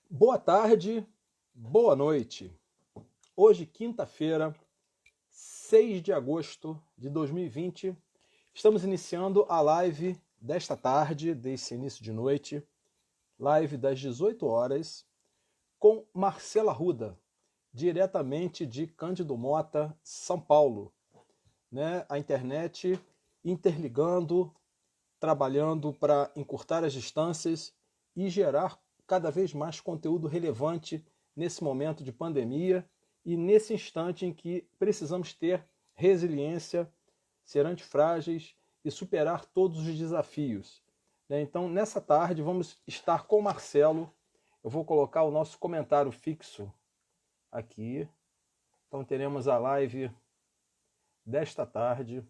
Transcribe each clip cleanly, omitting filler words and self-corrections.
Boa tarde, boa noite. Hoje, quinta-feira, 6 de agosto de 2020, estamos iniciando a live desta tarde, desse início de noite, live das 18 horas, com Marcela Arruda, diretamente de Cândido Mota, São Paulo. A internet interligando, trabalhando para encurtar as distâncias e gerar cada vez mais conteúdo relevante nesse momento de pandemia e nesse instante em que precisamos ter resiliência, ser antifrágeis e superar todos os desafios. Então, nessa tarde, vamos estar com o Marcelo. Eu vou colocar o nosso comentário fixo aqui. Então, teremos a live desta tarde.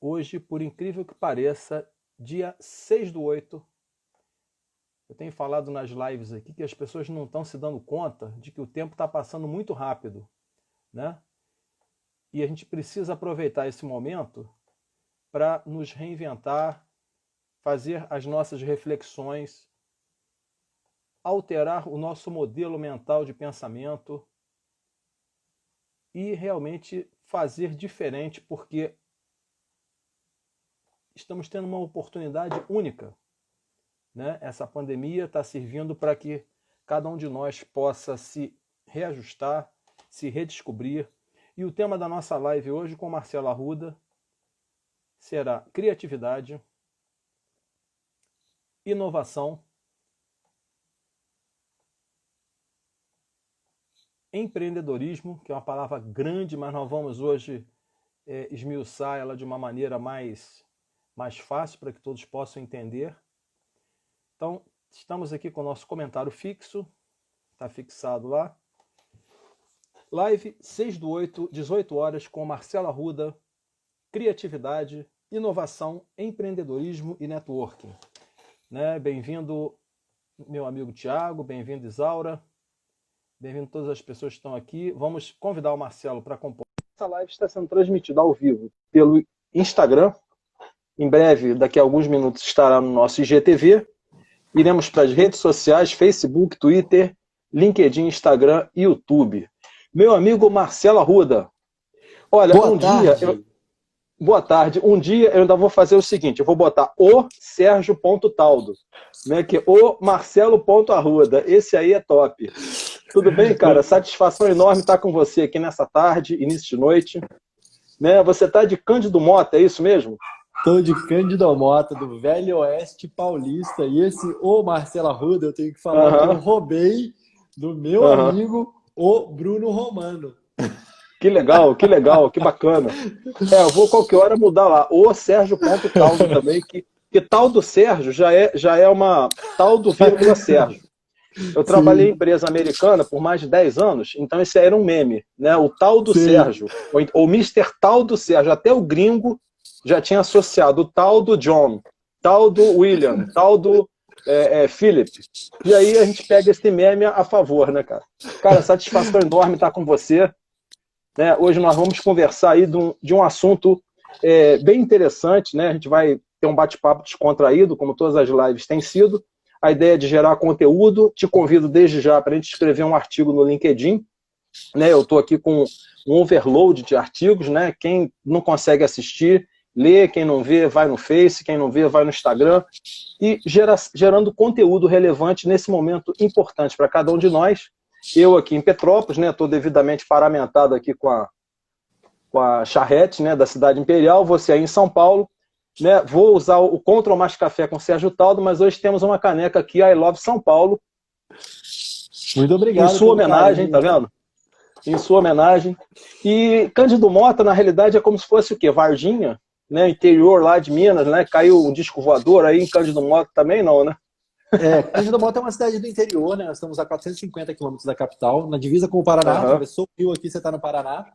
Hoje, por incrível que pareça, dia 6/8, eu tenho falado nas lives aqui que as pessoas não estão se dando conta de que o tempo está passando muito rápido, né? E a gente precisa aproveitar esse momento para nos reinventar, fazer as nossas reflexões, alterar o nosso modelo mental de pensamento e realmente fazer diferente, porque estamos tendo uma oportunidade única. Essa pandemia está servindo para que cada um de nós possa se reajustar, se redescobrir. E o tema da nossa live hoje com Marcela Arruda será criatividade, inovação, empreendedorismo, que é uma palavra grande, mas nós vamos hoje esmiuçar ela de uma maneira mais fácil para que todos possam entender. Então, estamos aqui com o nosso comentário fixo, está fixado lá. Live 6/8, 18 horas, com Marcela Arruda, criatividade, inovação, empreendedorismo e networking. Bem-vindo, meu amigo Tiago, bem-vindo, Isaura, bem-vindo todas as pessoas que estão aqui. Vamos convidar o Marcelo para compor. Essa live está sendo transmitida ao vivo pelo Instagram. Em breve, daqui a alguns minutos, estará no nosso IGTV. Iremos para as redes sociais, Facebook, Twitter, LinkedIn, Instagram e YouTube. Meu amigo Marcelo Arruda, olha, Boa tarde. Boa tarde. Um dia eu ainda vou fazer o seguinte, eu vou botar o Sérgio.taldo, que é o Marcelo.arruda. Esse aí é top. Tudo bem, cara? Satisfação enorme estar com você aqui nessa tarde, início de noite. Você está de Cândido Mota, é isso mesmo? Estou de Cândido Mota, do Velho Oeste Paulista. E o Marcelo Arruda, eu tenho que falar que eu roubei do meu amigo, o Bruno Romano. Que legal, que bacana. Eu vou qualquer hora mudar lá, o Sérgio.taldo também, que tal do Sérgio já é uma tal do vírgula Sérgio. Eu trabalhei em Sim. empresa americana por mais de 10 anos, então esse aí era um meme, O tal do Sim. Sérgio, ou Mister tal do Sérgio, até o gringo já tinha associado o tal do John, tal do William, tal do Philip. E aí a gente pega esse meme a favor, cara? Cara, satisfação enorme estar com você. Hoje nós vamos conversar aí de um assunto bem interessante, A gente vai ter um bate-papo descontraído, como todas as lives têm sido. A ideia é de gerar conteúdo. Te convido desde já para a gente escrever um artigo no LinkedIn. Eu estou aqui com um overload de artigos. Quem não consegue assistir, lê. Quem não vê, vai no Face. Quem não vê, vai no Instagram. E gerando conteúdo relevante nesse momento importante para cada um de nós. Eu aqui em Petrópolis, estou devidamente paramentado aqui com a charrete, da cidade imperial. Você aí em São Paulo. Vou usar o Control Mais Café com Sérgio Taldo, mas hoje temos uma caneca aqui, I Love São Paulo. Muito obrigado. Em sua homenagem, tá vendo? Em sua homenagem. E Cândido Mota, na realidade, é como se fosse o quê? Varginha, interior lá de Minas, Caiu um disco voador aí em Cândido Mota também, não, né? Cândido Mota é uma cidade do interior, Nós estamos a 450 quilômetros da capital, na divisa com o Paraná. Atravessou o rio aqui, você está no Paraná.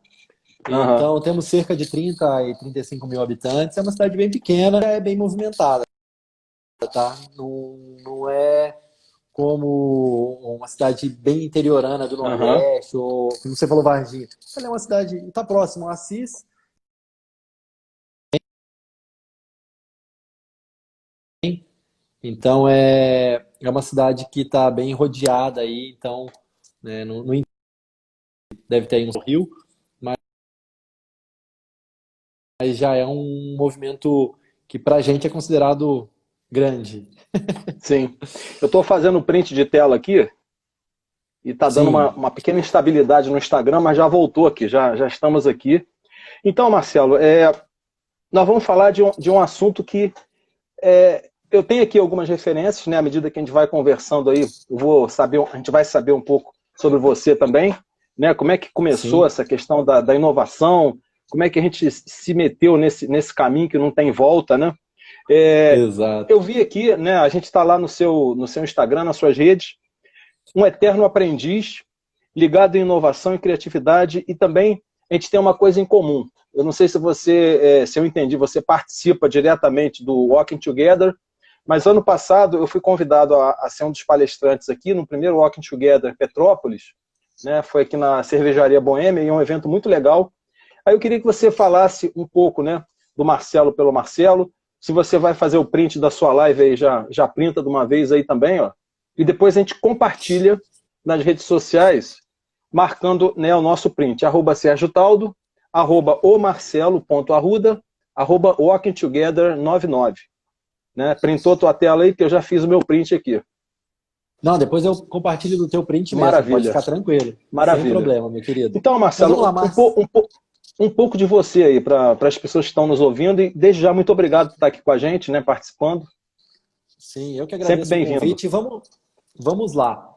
Então, temos cerca de 30 e 35 mil habitantes. É uma cidade bem pequena, é bem movimentada, tá? Não é como uma cidade bem interiorana do Nordeste, ou, como você falou, Varginha. Ela é uma cidade, está próximo a Assis. Então, é uma cidade que está bem rodeada aí, então, né, deve ter aí no Rio, mas já é um movimento que para a gente é considerado grande. Sim. Eu estou fazendo print de tela aqui e está dando Sim, uma pequena instabilidade no Instagram, mas já voltou aqui, já estamos aqui. Então, Marcelo, nós vamos falar de um assunto que eu tenho aqui algumas referências, né? À medida que a gente vai conversando aí, a gente vai saber um pouco sobre você também, né? Como é que começou sim, essa questão da inovação, como é que a gente se meteu nesse caminho que não tem volta, né? Eu exato. vi aqui, né? A gente está lá no seu Instagram, nas suas redes, um eterno aprendiz, ligado em inovação e criatividade, e também a gente tem uma coisa em comum. Eu não sei se eu entendi, você participa diretamente do Walking Together, mas ano passado eu fui convidado a ser um dos palestrantes aqui no primeiro Walking Together Petrópolis, né? Foi aqui na Cervejaria Boêmia, e é um evento muito legal. Aí eu queria que você falasse um pouco, né, do Marcelo pelo Marcelo. Se você vai fazer o print da sua live aí, já printa de uma vez aí também, ó. E depois a gente compartilha nas redes sociais, marcando, né, o nosso print, @Sérgio Taldo, @omarcelo.arruda, @walkingtogether99. Né? Printou tua tela aí, que eu já fiz o meu print aqui. Não, depois eu compartilho do teu print mesmo, pode Maravilha, ficar tranquilo, sem maravilha. problema, meu querido. Então, Mas vamos lá, Marcelo, Márcio. um pouco de você aí, para as pessoas que estão nos ouvindo, e desde já muito obrigado por estar aqui com a gente, né, participando. Sim, eu que Sempre agradeço o bem-vindo. convite. Vamos lá.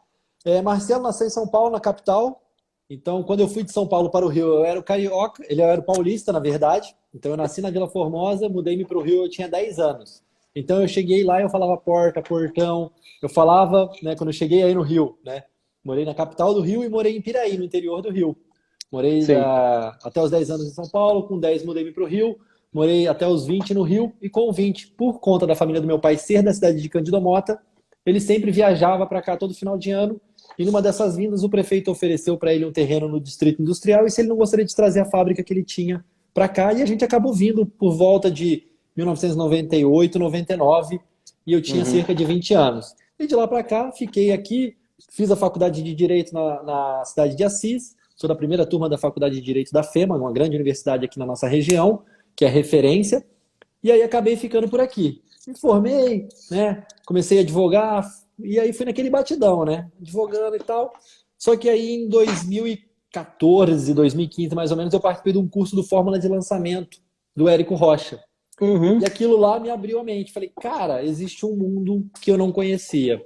Marcelo nasceu em São Paulo, na capital. Então, quando eu fui de São Paulo para o Rio, eu era o carioca, ele era o paulista, na verdade. Então, eu nasci na Vila Formosa, mudei-me para o Rio, eu tinha 10 anos. Então, eu cheguei lá, eu falava porta, portão. Eu falava, né, quando eu cheguei aí no Rio, né? Morei na capital do Rio e morei em Piraí, no interior do Rio. Morei Sim. até os 10 anos em São Paulo, com 10 mudei-me para o Rio. Morei até os 20 no Rio e com 20, por conta da família do meu pai ser da cidade de Cândido Mota, ele sempre viajava para cá todo final de ano. E numa dessas vindas, o prefeito ofereceu para ele um terreno no Distrito Industrial e se ele não gostaria de trazer a fábrica que ele tinha para cá. E a gente acabou vindo por volta de 1998, 99, e eu tinha Uhum. cerca de 20 anos. E de lá para cá, fiquei aqui, fiz a faculdade de Direito na cidade de Assis, sou da primeira turma da Faculdade de Direito da FEMA, uma grande universidade aqui na nossa região, que é referência, e aí acabei ficando por aqui. Me formei, né? Comecei a advogar, e aí fui naquele batidão, né? Advogando e tal. Só que aí em 2014, 2015, mais ou menos, eu participei de um curso do Fórmula de Lançamento, do Érico Rocha. Uhum. E aquilo lá me abriu a mente. Falei, cara, existe um mundo que eu não conhecia.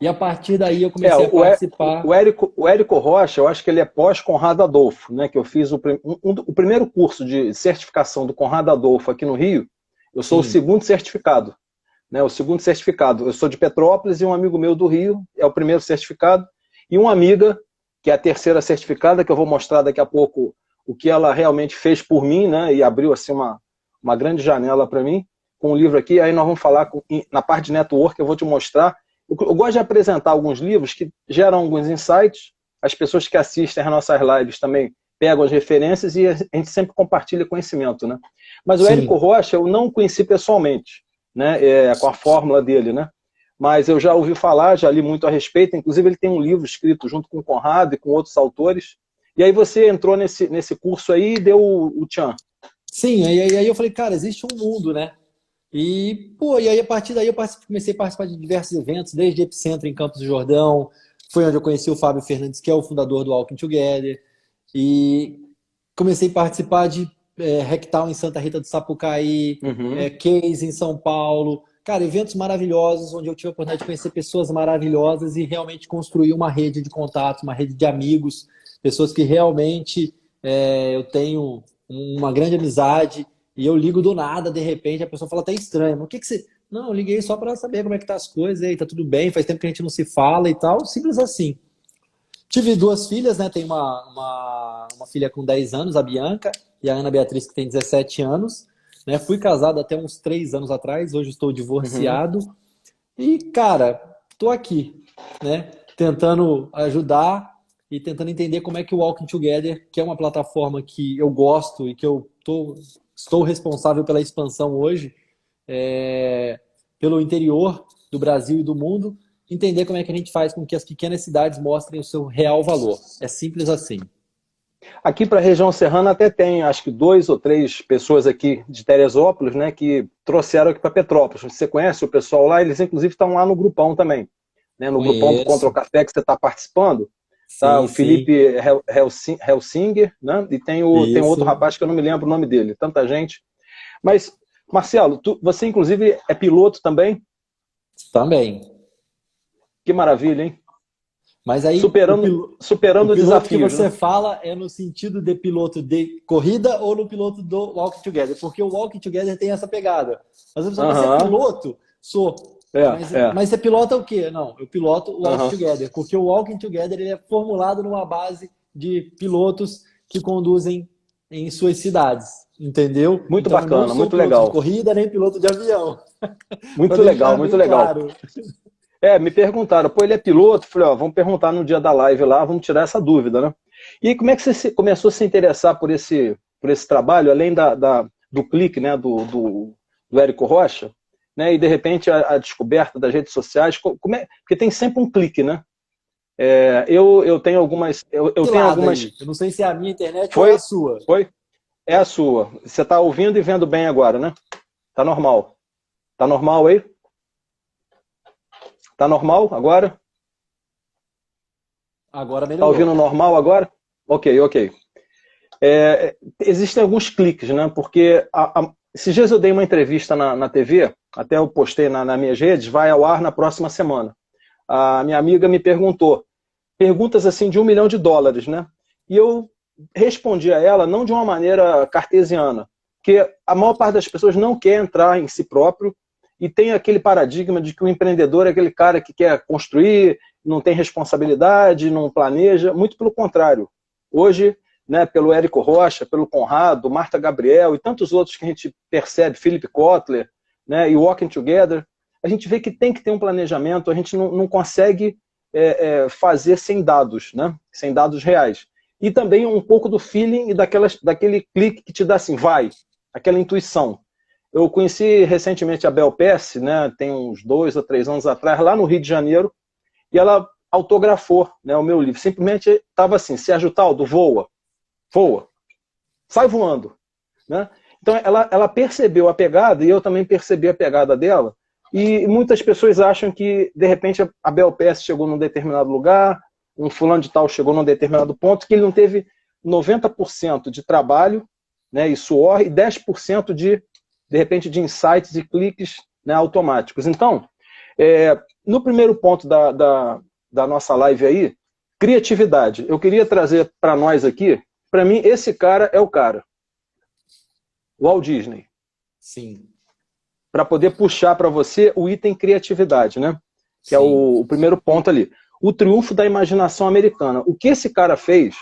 E a partir daí eu É, comecei a participar. o Érico Rocha, eu acho que ele é pós-Conrado Adolfo, né? Que eu fiz o primeiro curso de certificação do Conrado Adolfo aqui no Rio. Eu sou o Sim, segundo certificado, né? O segundo certificado. Eu sou de Petrópolis e um amigo meu do Rio é o primeiro certificado. E uma amiga, que é a terceira certificada, que eu vou mostrar daqui a pouco o que ela realmente fez por mim, né? E abriu assim uma grande janela para mim, com o livro aqui. Aí nós vamos falar na parte de network, eu vou te mostrar. Eu gosto de apresentar alguns livros que geram alguns insights. As pessoas que assistem às nossas lives também pegam as referências e a gente sempre compartilha conhecimento, né? Mas o Érico sim. Rocha eu não conheci pessoalmente, né? Com a fórmula dele, né? Mas eu já ouvi falar, já li muito a respeito. Inclusive ele tem um livro escrito junto com o Conrado e com outros autores. E aí você entrou nesse curso aí e deu o tchan. Sim, aí eu falei, cara, existe um mundo, né? E aí a partir daí eu comecei a participar de diversos eventos, desde Epicentro em Campos do Jordão, foi onde eu conheci o Fábio Fernandes, que é o fundador do Walking Together, e comecei a participar de Rectal em Santa Rita do Sapucaí, Uhum. Case em São Paulo, cara, eventos maravilhosos, onde eu tive a oportunidade de conhecer pessoas maravilhosas e realmente construir uma rede de contatos, uma rede de amigos, pessoas que realmente eu tenho uma grande amizade, e eu ligo do nada, de repente, a pessoa fala até estranho, mas o que que você... Não, eu liguei só para saber como é que tá as coisas, aí tá tudo bem, faz tempo que a gente não se fala e tal, simples assim. Tive duas filhas, né? Tenho uma filha com 10 anos, a Bianca, e a Ana Beatriz, que tem 17 anos. Né? Fui casado até uns 3 anos atrás, hoje estou Uhum. divorciado. E, cara, tô aqui, né? Tentando ajudar e tentando entender como é que o Walking Together, que é uma plataforma que eu gosto e que estou responsável pela expansão hoje, pelo interior do Brasil e do mundo, entender como é que a gente faz com que as pequenas cidades mostrem o seu real valor. É simples assim. Aqui para a região serrana até tem, acho que 2 ou 3 pessoas aqui de Teresópolis, né, que trouxeram aqui para Petrópolis. Você conhece o pessoal lá? Eles inclusive estão lá no grupão também, né, no grupão do Contra o Café que você está participando. Tá, Sim, o Felipe Helsinger, né, e tem outro rapaz que eu não me lembro o nome dele. Tanta gente. Mas, Marcelo, você inclusive é piloto também? Também. Que maravilha, hein? Mas aí, superando o piloto desafios, que você né? fala é no sentido de piloto de corrida ou no piloto do Walking Together? Porque o Walking Together tem essa pegada. Às vezes você é piloto? Sou. Mas você pilota o quê? Não, eu piloto o Walking Together. Porque o Walking Together ele é formulado numa base de pilotos que conduzem em suas cidades. Entendeu? Muito então, bacana, eu não sou muito piloto legal. de corrida nem piloto de avião. Muito legal, muito legal. Claro. Me perguntaram, pô, ele é piloto? Falei, ó, vamos perguntar no dia da live lá, vamos tirar essa dúvida, né? E aí, como é que você começou a se interessar por esse trabalho, além do clique, né, do Érico Rocha, né, e de repente a descoberta das redes sociais, porque tem sempre um clique, né? Eu tenho algumas... Eu tenho algumas... Eu não sei se é a minha internet ou é a sua. É a sua. Você está ouvindo e vendo bem agora, né? Tá normal. Tá normal aí? Tá normal agora? Agora melhorou. Tá ouvindo normal agora? Ok. Existem alguns cliques, né? Porque esses dias eu dei uma entrevista na TV, até eu postei nas minhas redes, vai ao ar na próxima semana. A minha amiga me perguntou, perguntas assim de $1 milhão, né? E eu respondi a ela não de uma maneira cartesiana, porque a maior parte das pessoas não quer entrar em si próprio e tem aquele paradigma de que o empreendedor é aquele cara que quer construir, não tem responsabilidade, não planeja, muito pelo contrário. Hoje, né, pelo Érico Rocha, pelo Conrado, Marta Gabriel e tantos outros que a gente percebe, Philip Kotler, né, e Walking Together, a gente vê que tem que ter um planejamento, a gente não consegue fazer sem dados, né, sem dados reais. E também um pouco do feeling e daquele clique que te dá assim, vai, aquela intuição. Eu conheci recentemente a Bel Pesce, né, tem uns 2 ou 3 anos atrás, lá no Rio de Janeiro, e ela autografou, né, o meu livro. Simplesmente estava assim, Sérgio Taldo, voa, sai voando. Né? Então ela percebeu a pegada, e eu também percebi a pegada dela, e muitas pessoas acham que, de repente, a Bel Pesce chegou num determinado lugar, um fulano de tal chegou num determinado ponto, que ele não teve 90% de trabalho, né, e suor, e 10% de repente, de insights e cliques, né, automáticos. Então, no primeiro ponto da nossa live aí, criatividade. Eu queria trazer para nós aqui, para mim, esse cara é o cara. Walt Disney. Sim. Para poder puxar para você o item criatividade, né? Que Sim. É o primeiro ponto ali. O triunfo da imaginação americana. O que esse cara fez,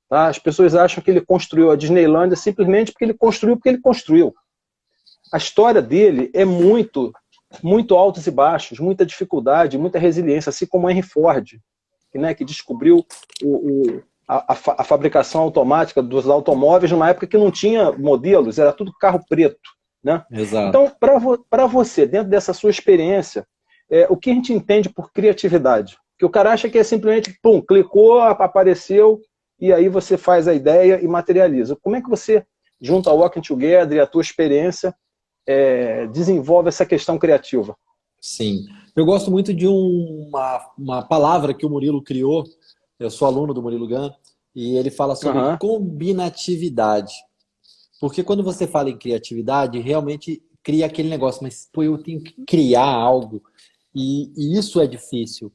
tá? As pessoas acham que ele construiu a Disneylândia simplesmente porque ele construiu. A história dele é muito altos e baixos, muita dificuldade, muita resiliência, assim como Henry Ford, né, que descobriu a fabricação automática dos automóveis numa época que não tinha modelos, era tudo carro preto. Né? Exato. Então, para você, dentro dessa sua experiência, o que a gente entende por criatividade? Que o cara acha que é simplesmente, pum, clicou, apareceu, e aí você faz a ideia e materializa. Como é que você, junto ao Walking Together e a tua experiência, desenvolve essa questão criativa? Sim. Eu gosto muito de uma palavra que o Murilo criou. Eu sou aluno do Murilo Gun, e ele fala sobre combinatividade. Porque quando você fala em criatividade, realmente cria aquele negócio, mas pô, eu tenho que criar algo, e isso é difícil.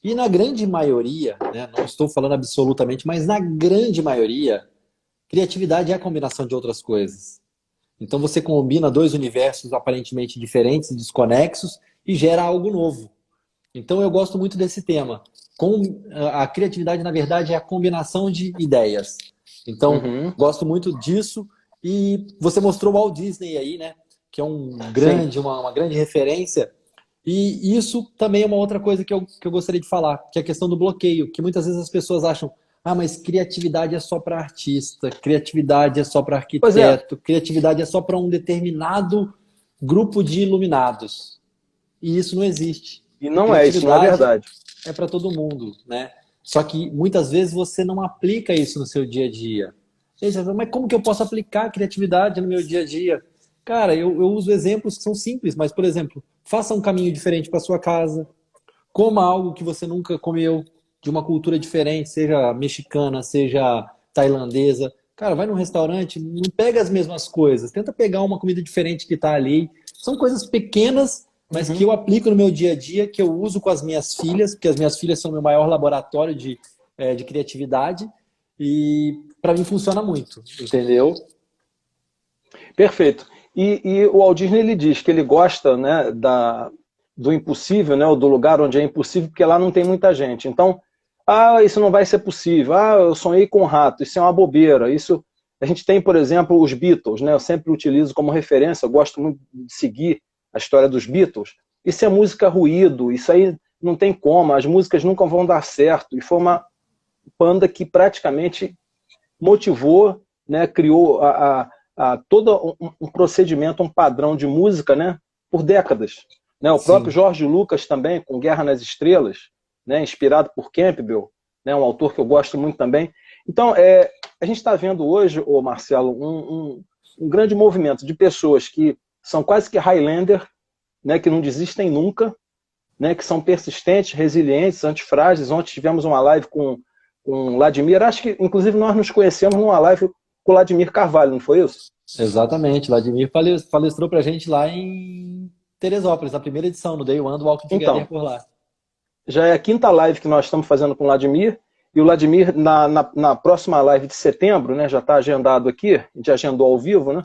E na grande maioria, né, não estou falando absolutamente, mas na grande maioria, criatividade é a combinação de outras coisas. Então você combina 2 universos aparentemente diferentes, desconexos, e gera algo novo. Então eu gosto muito desse tema. A criatividade, na verdade, é a combinação de ideias. Então, gosto muito disso. E você mostrou o Walt Disney aí, né? Que é uma grande referência. E isso também é uma outra coisa que eu gostaria de falar, que é a questão do bloqueio, que muitas vezes as pessoas acham, mas criatividade é só para artista, criatividade é só para arquiteto, criatividade é só para um determinado grupo de iluminados. E isso não existe. E não é, isso não é verdade. É para todo mundo, né? Só que muitas vezes você não aplica isso no seu dia a dia. Mas como que eu posso aplicar a criatividade no meu dia a dia? Cara, eu uso exemplos que são simples, mas, por exemplo, faça um caminho diferente para sua casa, coma algo que você nunca comeu, de uma cultura diferente, seja mexicana, seja tailandesa. Cara, vai num restaurante, não pega as mesmas coisas, tenta pegar uma comida diferente que está ali. São coisas pequenas, mas que eu aplico no meu dia a dia, que eu uso com as minhas filhas, porque as minhas filhas são meu maior laboratório de criatividade, e para mim funciona muito, entendeu? Perfeito. E o Walt Disney, ele diz que ele gosta, né, do impossível, né, ou do lugar onde é impossível, porque lá não tem muita gente. Então, isso não vai ser possível. Eu sonhei com um rato, isso é uma bobeira. Isso, a gente tem, por exemplo, os Beatles, né, eu sempre utilizo como referência, eu gosto muito de seguir a história dos Beatles. Isso é música ruído, isso aí não tem como, as músicas nunca vão dar certo. E foi uma banda que praticamente motivou, né, criou todo um procedimento, um padrão de música, né, por décadas. Né, o próprio George Lucas também, com Guerra nas Estrelas, né, inspirado por Campbell, né, um autor que eu gosto muito também. Então, a gente está vendo hoje, Marcelo, um grande movimento de pessoas que são quase que Highlander, né, que não desistem nunca, né, que são persistentes, resilientes, antifrágeis. Ontem tivemos uma live com o Vladimir, acho que inclusive nós nos conhecemos numa live com o Vladimir Carvalho, não foi isso? Exatamente, Vladimir palestrou pra gente lá em Teresópolis, na primeira edição, no Day One do Walking Together por lá. Já é a quinta live que nós estamos fazendo com o Vladimir, e o Vladimir, na próxima live de setembro, né, já está agendado aqui, a gente agendou ao vivo, né?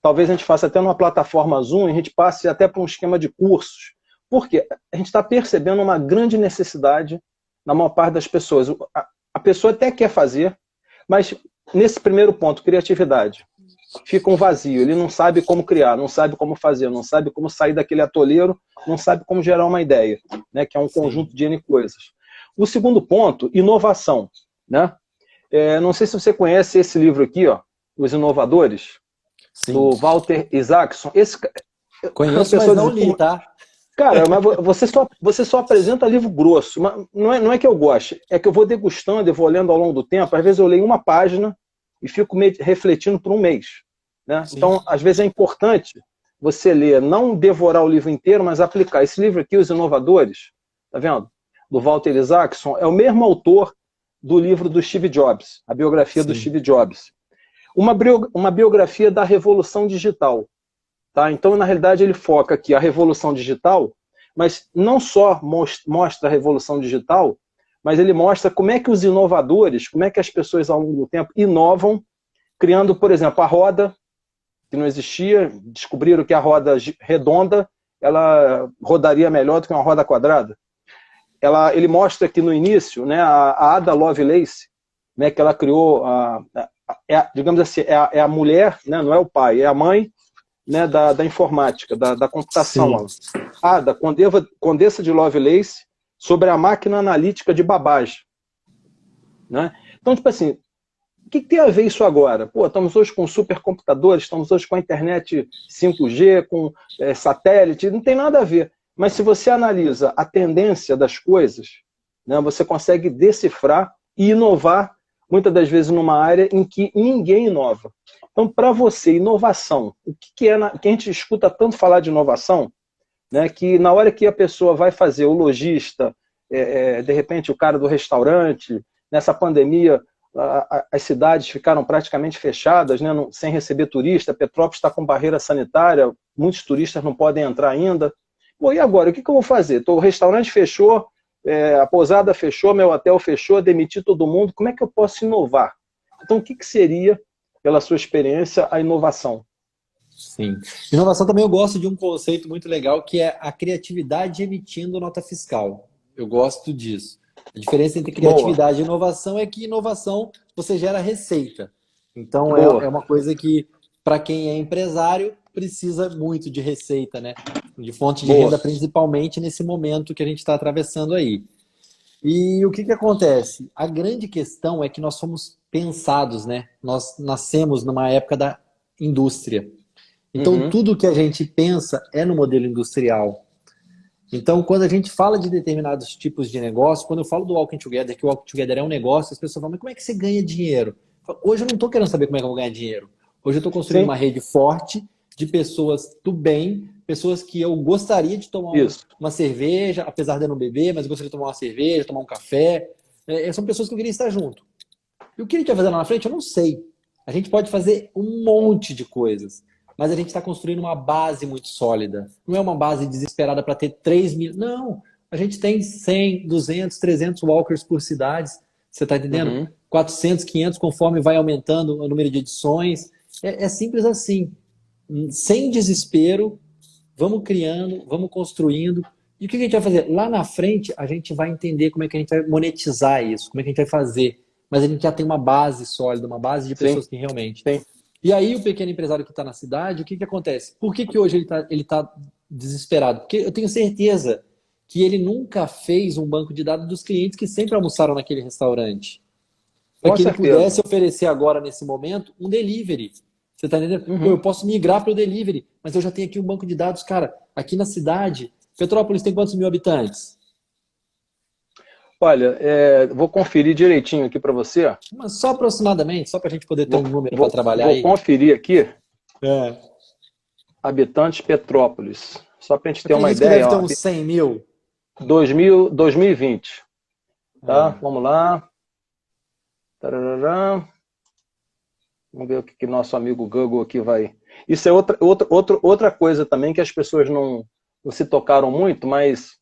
Talvez a gente faça até numa plataforma Zoom, e a gente passe até para um esquema de cursos. Por quê? A gente está percebendo uma grande necessidade na maior parte das pessoas. A pessoa até quer fazer, mas nesse primeiro ponto, criatividade, fica um vazio. Ele não sabe como criar, não sabe como fazer, não sabe como sair daquele atoleiro, não sabe como gerar uma ideia, né, que é um conjunto de N coisas. O segundo ponto, inovação. Né? Não sei se você conhece esse livro aqui, ó, Os Inovadores, do Walter Isaacson. Conheço, mas não li, tá? Cara, mas você só apresenta livro grosso. Mas não é que eu goste, é que eu vou degustando, eu vou lendo ao longo do tempo. Às vezes eu leio uma página e fico refletindo por um mês. Né? Então, às vezes é importante você ler, não devorar o livro inteiro, mas aplicar. Esse livro aqui, Os Inovadores, tá vendo? Do Walter Isaacson, é o mesmo autor do livro do Steve Jobs, a biografia do Steve Jobs. Uma biografia da Revolução Digital. Tá? Então, na realidade, ele foca aqui a Revolução Digital, mas não só mostra a Revolução Digital, mas ele mostra como é que os inovadores, como é que as pessoas ao longo do tempo inovam, criando, por exemplo, a roda, que não existia, descobriram que a roda redonda ela rodaria melhor do que uma roda quadrada. Ele mostra que no início, né, a Ada Lovelace, né, que ela criou, digamos assim, é a mulher, né, não é o pai, é a mãe, né, da informática, da computação. Ada, Condessa de Lovelace, sobre a máquina analítica de Babbage. Né? Então, tipo assim, o que tem a ver isso agora? Pô, estamos hoje com supercomputadores, estamos hoje com a internet 5G, com satélite, não tem nada a ver. Mas se você analisa a tendência das coisas, né, você consegue decifrar e inovar, muitas das vezes numa área em que ninguém inova. Então, para você, inovação, o que é que a gente escuta tanto falar de inovação, né, que na hora que a pessoa vai fazer o lojista, de repente o cara do restaurante, nessa pandemia, as cidades ficaram praticamente fechadas, né, sem receber turista, Petrópolis está com barreira sanitária, muitos turistas não podem entrar ainda. Pô, e agora, o que eu vou fazer? O restaurante fechou, a pousada fechou, meu hotel fechou, demiti todo mundo, como é que eu posso inovar? Então, o que seria, pela sua experiência, a inovação? Sim. Inovação também eu gosto de um conceito muito legal, que é a criatividade emitindo nota fiscal. Eu gosto disso. A diferença entre criatividade e inovação é que inovação você gera receita. Então é uma coisa que, para quem é empresário, precisa muito de receita, né? De fonte de renda, principalmente nesse momento que a gente está atravessando aí. E o que acontece? A grande questão é que nós somos pensados, né? Nós nascemos numa época da indústria. Então, tudo que a gente pensa é no modelo industrial. Então, quando a gente fala de determinados tipos de negócio, quando eu falo do Walking Together, que o Walking Together é um negócio, as pessoas falam, mas como é que você ganha dinheiro? Hoje eu não estou querendo saber como é que eu vou ganhar dinheiro. Hoje eu estou construindo Sim. uma rede forte de pessoas do bem, pessoas que eu gostaria de tomar uma cerveja, apesar de eu não beber, mas eu gostaria de tomar uma cerveja, tomar um café. São pessoas que eu queria estar junto. E o que a gente vai fazer lá na frente, eu não sei. A gente pode fazer um monte de coisas, mas a gente está construindo uma base muito sólida. Não é uma base desesperada para ter 3 mil. Não, a gente tem 100, 200, 300 walkers por cidades. Você está entendendo? Uhum. 400, 500, conforme vai aumentando o número de edições. É simples assim. Sem desespero, vamos criando, vamos construindo. E o que a gente vai fazer? Lá na frente, a gente vai entender como é que a gente vai monetizar isso, como é que a gente vai fazer. Mas a gente já tem uma base sólida, uma base de pessoas que realmente... Sim. E aí o pequeno empresário que está na cidade, o que acontece? Por que hoje ele tá desesperado? Porque eu tenho certeza que ele nunca fez um banco de dados dos clientes que sempre almoçaram naquele restaurante. Para que ele pudesse oferecer agora, nesse momento, um delivery. Você está entendendo? Uhum. Pô, eu posso migrar para o delivery, mas eu já tenho aqui um banco de dados. Cara, aqui na cidade, Petrópolis tem quantos mil habitantes? Olha, vou conferir direitinho aqui para você. Mas só aproximadamente, só para a gente poder ter um número para trabalhar aí. Vou conferir aqui. Habitantes Petrópolis. Só para a gente ter uma ideia. Deve ter uns 100 mil. 2020. Tá? Vamos lá. Tarará. Vamos ver o que nosso amigo Google aqui vai... Isso é outra coisa também que as pessoas não se tocaram muito, mas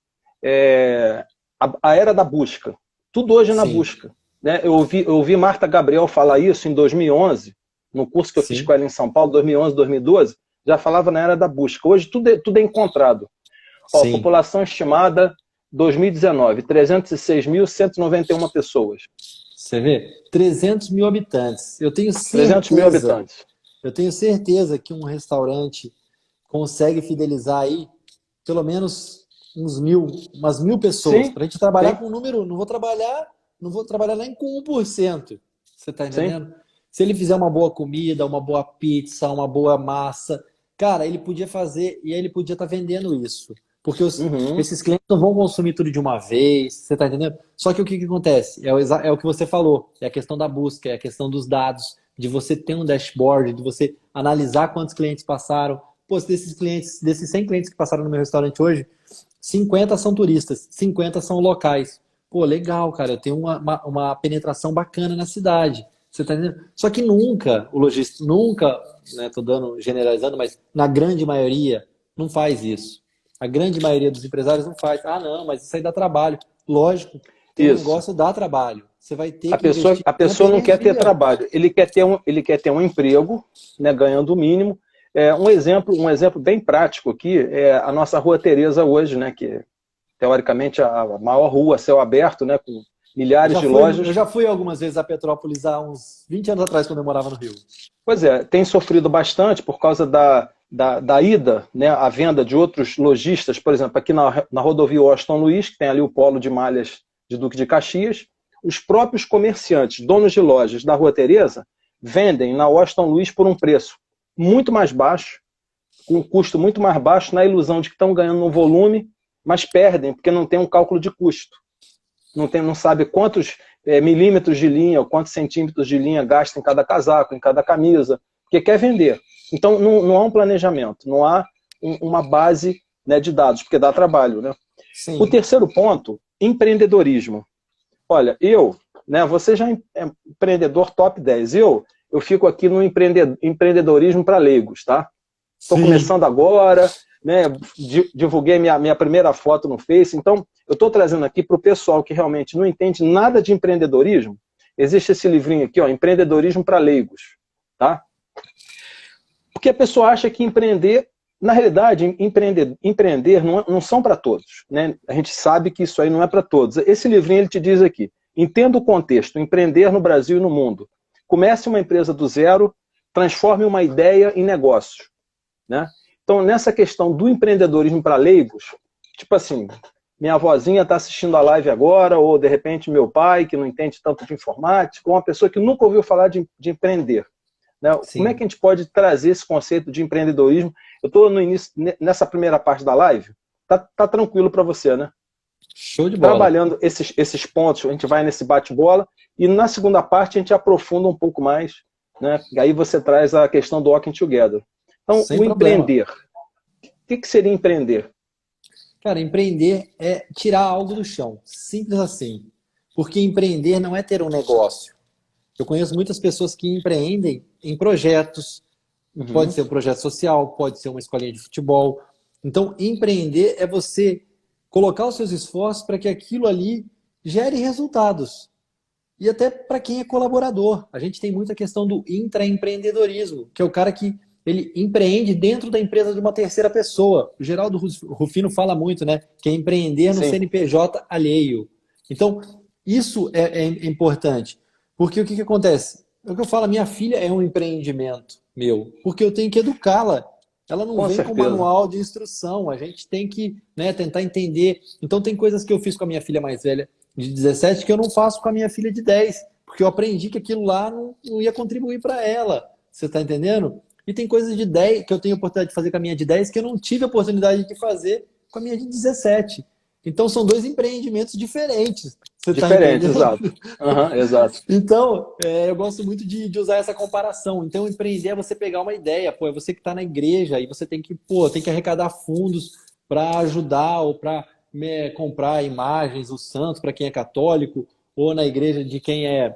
a era da busca. Tudo hoje é na busca. Né? Eu ouvi Marta Gabriel falar isso em 2011, no curso que eu fiz com ela em São Paulo, 2011, 2012, já falava na era da busca. Hoje tudo é encontrado. Ó, população estimada, 2019, 306.191 pessoas. Você vê? 300 mil habitantes. Eu tenho certeza, 300 mil habitantes. Eu tenho certeza que um restaurante consegue fidelizar aí pelo menos umas 1.000 pessoas. Para a gente trabalhar com um número, não vou trabalhar nem com 1%. Você está entendendo? Sim. Se ele fizer uma boa comida, uma boa pizza, uma boa massa, cara, ele podia fazer e aí ele podia estar vendendo isso. Porque esses clientes não vão consumir tudo de uma vez, você está entendendo? Só que o que acontece? É o que você falou, é a questão da busca, é a questão dos dados, de você ter um dashboard, de você analisar quantos clientes passaram. Pô, desses 100 clientes que passaram no meu restaurante hoje, 50 são turistas, 50 são locais. Pô, legal, cara, eu tenho uma penetração bacana na cidade. Você tá entendendo? Só que nunca, o lojista, né, tô generalizando, mas na grande maioria, não faz isso. A grande maioria dos empresários não faz. Ah, não, mas isso aí dá trabalho. Lógico, um negócio dá trabalho. Você vai ter a pessoa não quer ter trabalho. Ele quer ter um emprego, né, ganhando o mínimo. Um exemplo bem prático aqui é a nossa Rua Teresa hoje, né, que teoricamente a maior rua, céu aberto, né, com milhares de lojas. Eu já fui algumas vezes a Petrópolis há uns 20 anos atrás, quando eu morava no Rio. Pois é, tem sofrido bastante por causa da ida, né, à venda de outros lojistas, por exemplo, aqui na rodovia Washington Luiz, que tem ali o polo de malhas de Duque de Caxias, os próprios comerciantes, donos de lojas da Rua Teresa, vendem na Washington Luiz por um preço muito mais baixo, com um custo muito mais baixo, na ilusão de que estão ganhando no volume, mas perdem, porque não tem um cálculo de custo. Não sabe quantos milímetros de linha ou quantos centímetros de linha gasta em cada casaco, em cada camisa, porque quer vender. Então, não há um planejamento, não há uma base, né, de dados, porque dá trabalho. Né? Sim. O terceiro ponto, empreendedorismo. Olha, você já é empreendedor top 10. Eu fico aqui no empreendedorismo para leigos, tá? Estou começando agora, né? Divulguei minha primeira foto no Face, então eu estou trazendo aqui para o pessoal que realmente não entende nada de empreendedorismo. Existe esse livrinho aqui, ó, Empreendedorismo para Leigos, tá? Porque a pessoa acha que empreender, na realidade, empreender não são para todos, né? A gente sabe que isso aí não é para todos. Esse livrinho ele te diz aqui, entenda o contexto, empreender no Brasil e no mundo. Comece uma empresa do zero, transforme uma ideia em negócio, né? Então, nessa questão do empreendedorismo para leigos, tipo assim, minha avózinha está assistindo a live agora, ou de repente meu pai, que não entende tanto de informática, ou uma pessoa que nunca ouviu falar de empreender. Né? Como é que a gente pode trazer esse conceito de empreendedorismo? Eu estou no início, nessa primeira parte da live, tá tranquilo para você, né? Show de bola. Trabalhando esses pontos, a gente vai nesse bate-bola, e na segunda parte a gente aprofunda um pouco mais, né? E aí você traz a questão do Walking Together. Então, Sem o problema. empreender. O que seria empreender? Cara, empreender é tirar algo do chão. Simples assim. Porque empreender não é ter um negócio. Eu conheço muitas pessoas que empreendem em projetos. Pode ser um projeto social, pode ser uma escolinha de futebol. Então, empreender é você colocar os seus esforços para que aquilo ali gere resultados. E até para quem é colaborador. A gente tem muita questão do intraempreendedorismo, que é o cara que ele empreende dentro da empresa de uma terceira pessoa. O Geraldo Rufino fala muito, né? Que é empreender no Sim. CNPJ alheio. Então, isso é importante. Porque o que acontece? É o que eu falo, minha filha é um empreendimento meu, porque eu tenho que educá-la. Ela não vem com manual de instrução, a gente tem que, né, tentar entender. Então tem coisas que eu fiz com a minha filha mais velha de 17 que eu não faço com a minha filha de 10, porque eu aprendi que aquilo lá não ia contribuir para ela. Você está entendendo? E tem coisas de 10 que eu tenho a oportunidade de fazer com a minha de 10 que eu não tive a oportunidade de fazer com a minha de 17. Então são dois empreendimentos diferentes. Diferentes, exato. Exato. Então, eu gosto muito de usar essa comparação. Então, empreender é você pegar uma ideia, pô, é você que está na igreja e você tem que arrecadar fundos para ajudar ou para comprar imagens, o santo para quem é católico, ou na igreja de quem é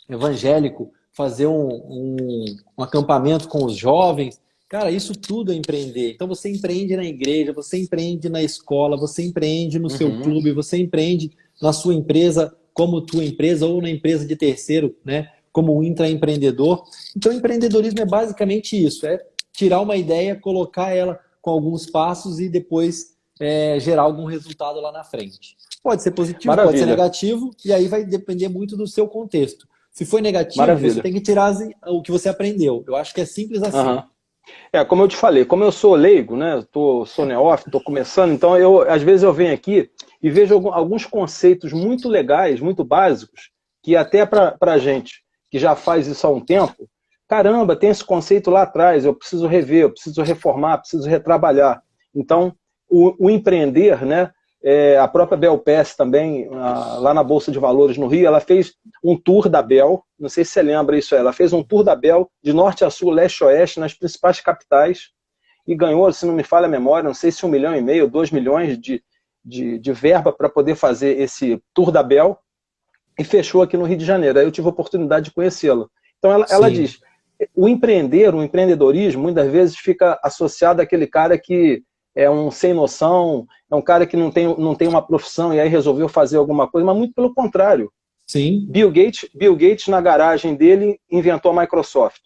evangélico, fazer um acampamento com os jovens. Cara, isso tudo é empreender. Então você empreende na igreja, você empreende na escola, você empreende no seu clube, você empreende na sua empresa como tua empresa ou na empresa de terceiro, né? Como um intraempreendedor. Então empreendedorismo é basicamente isso, é tirar uma ideia, colocar ela com alguns passos e depois gerar algum resultado lá na frente. Pode ser positivo, Maravilha. Pode ser negativo, e aí vai depender muito do seu contexto. Se for negativo, Maravilha. Você tem que tirar o que você aprendeu. Eu acho que é simples assim. Como eu te falei, como eu sou leigo, né, sou neófito, estou começando, então às vezes eu venho aqui e vejo alguns conceitos muito legais, muito básicos, que até para a gente que já faz isso há um tempo, caramba, tem esse conceito lá atrás, eu preciso rever, eu preciso reformar, preciso retrabalhar. Então, o empreender, né, a própria Bel Pass também, lá na Bolsa de Valores no Rio, ela fez um tour da Bel, não sei se você lembra isso, ela fez um tour da Bel de norte a sul, leste a oeste, nas principais capitais, e ganhou, se não me falha a memória, não sei se 1,5 milhão, 2 milhões de verba para poder fazer esse tour da Bel, e fechou aqui no Rio de Janeiro. Aí eu tive a oportunidade de conhecê-la. Então ela diz, o empreendedorismo, muitas vezes fica associado àquele cara que é um sem noção, é um cara que não tem uma profissão e aí resolveu fazer alguma coisa, mas muito pelo contrário. Sim. Bill Gates, na garagem dele, inventou a Microsoft.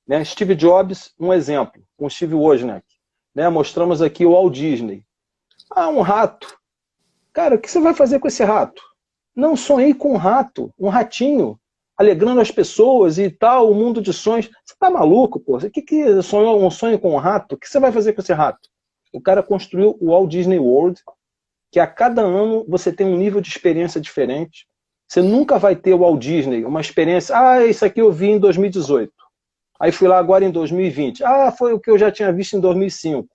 Né? Steve Jobs, um exemplo, com Steve Wozniak. Né? Mostramos aqui o Walt Disney. Um rato. Cara, o que você vai fazer com esse rato? Não, sonhei com um rato, um ratinho, alegrando as pessoas e tal, o mundo de sonhos. Você tá maluco, pô? O que sonhou um sonho com um rato? O que você vai fazer com esse rato? O cara construiu o Walt Disney World, que a cada ano você tem um nível de experiência diferente. Você nunca vai ter o Walt Disney, uma experiência, isso aqui eu vi em 2018. Aí fui lá agora em 2020. Foi o que eu já tinha visto em 2005.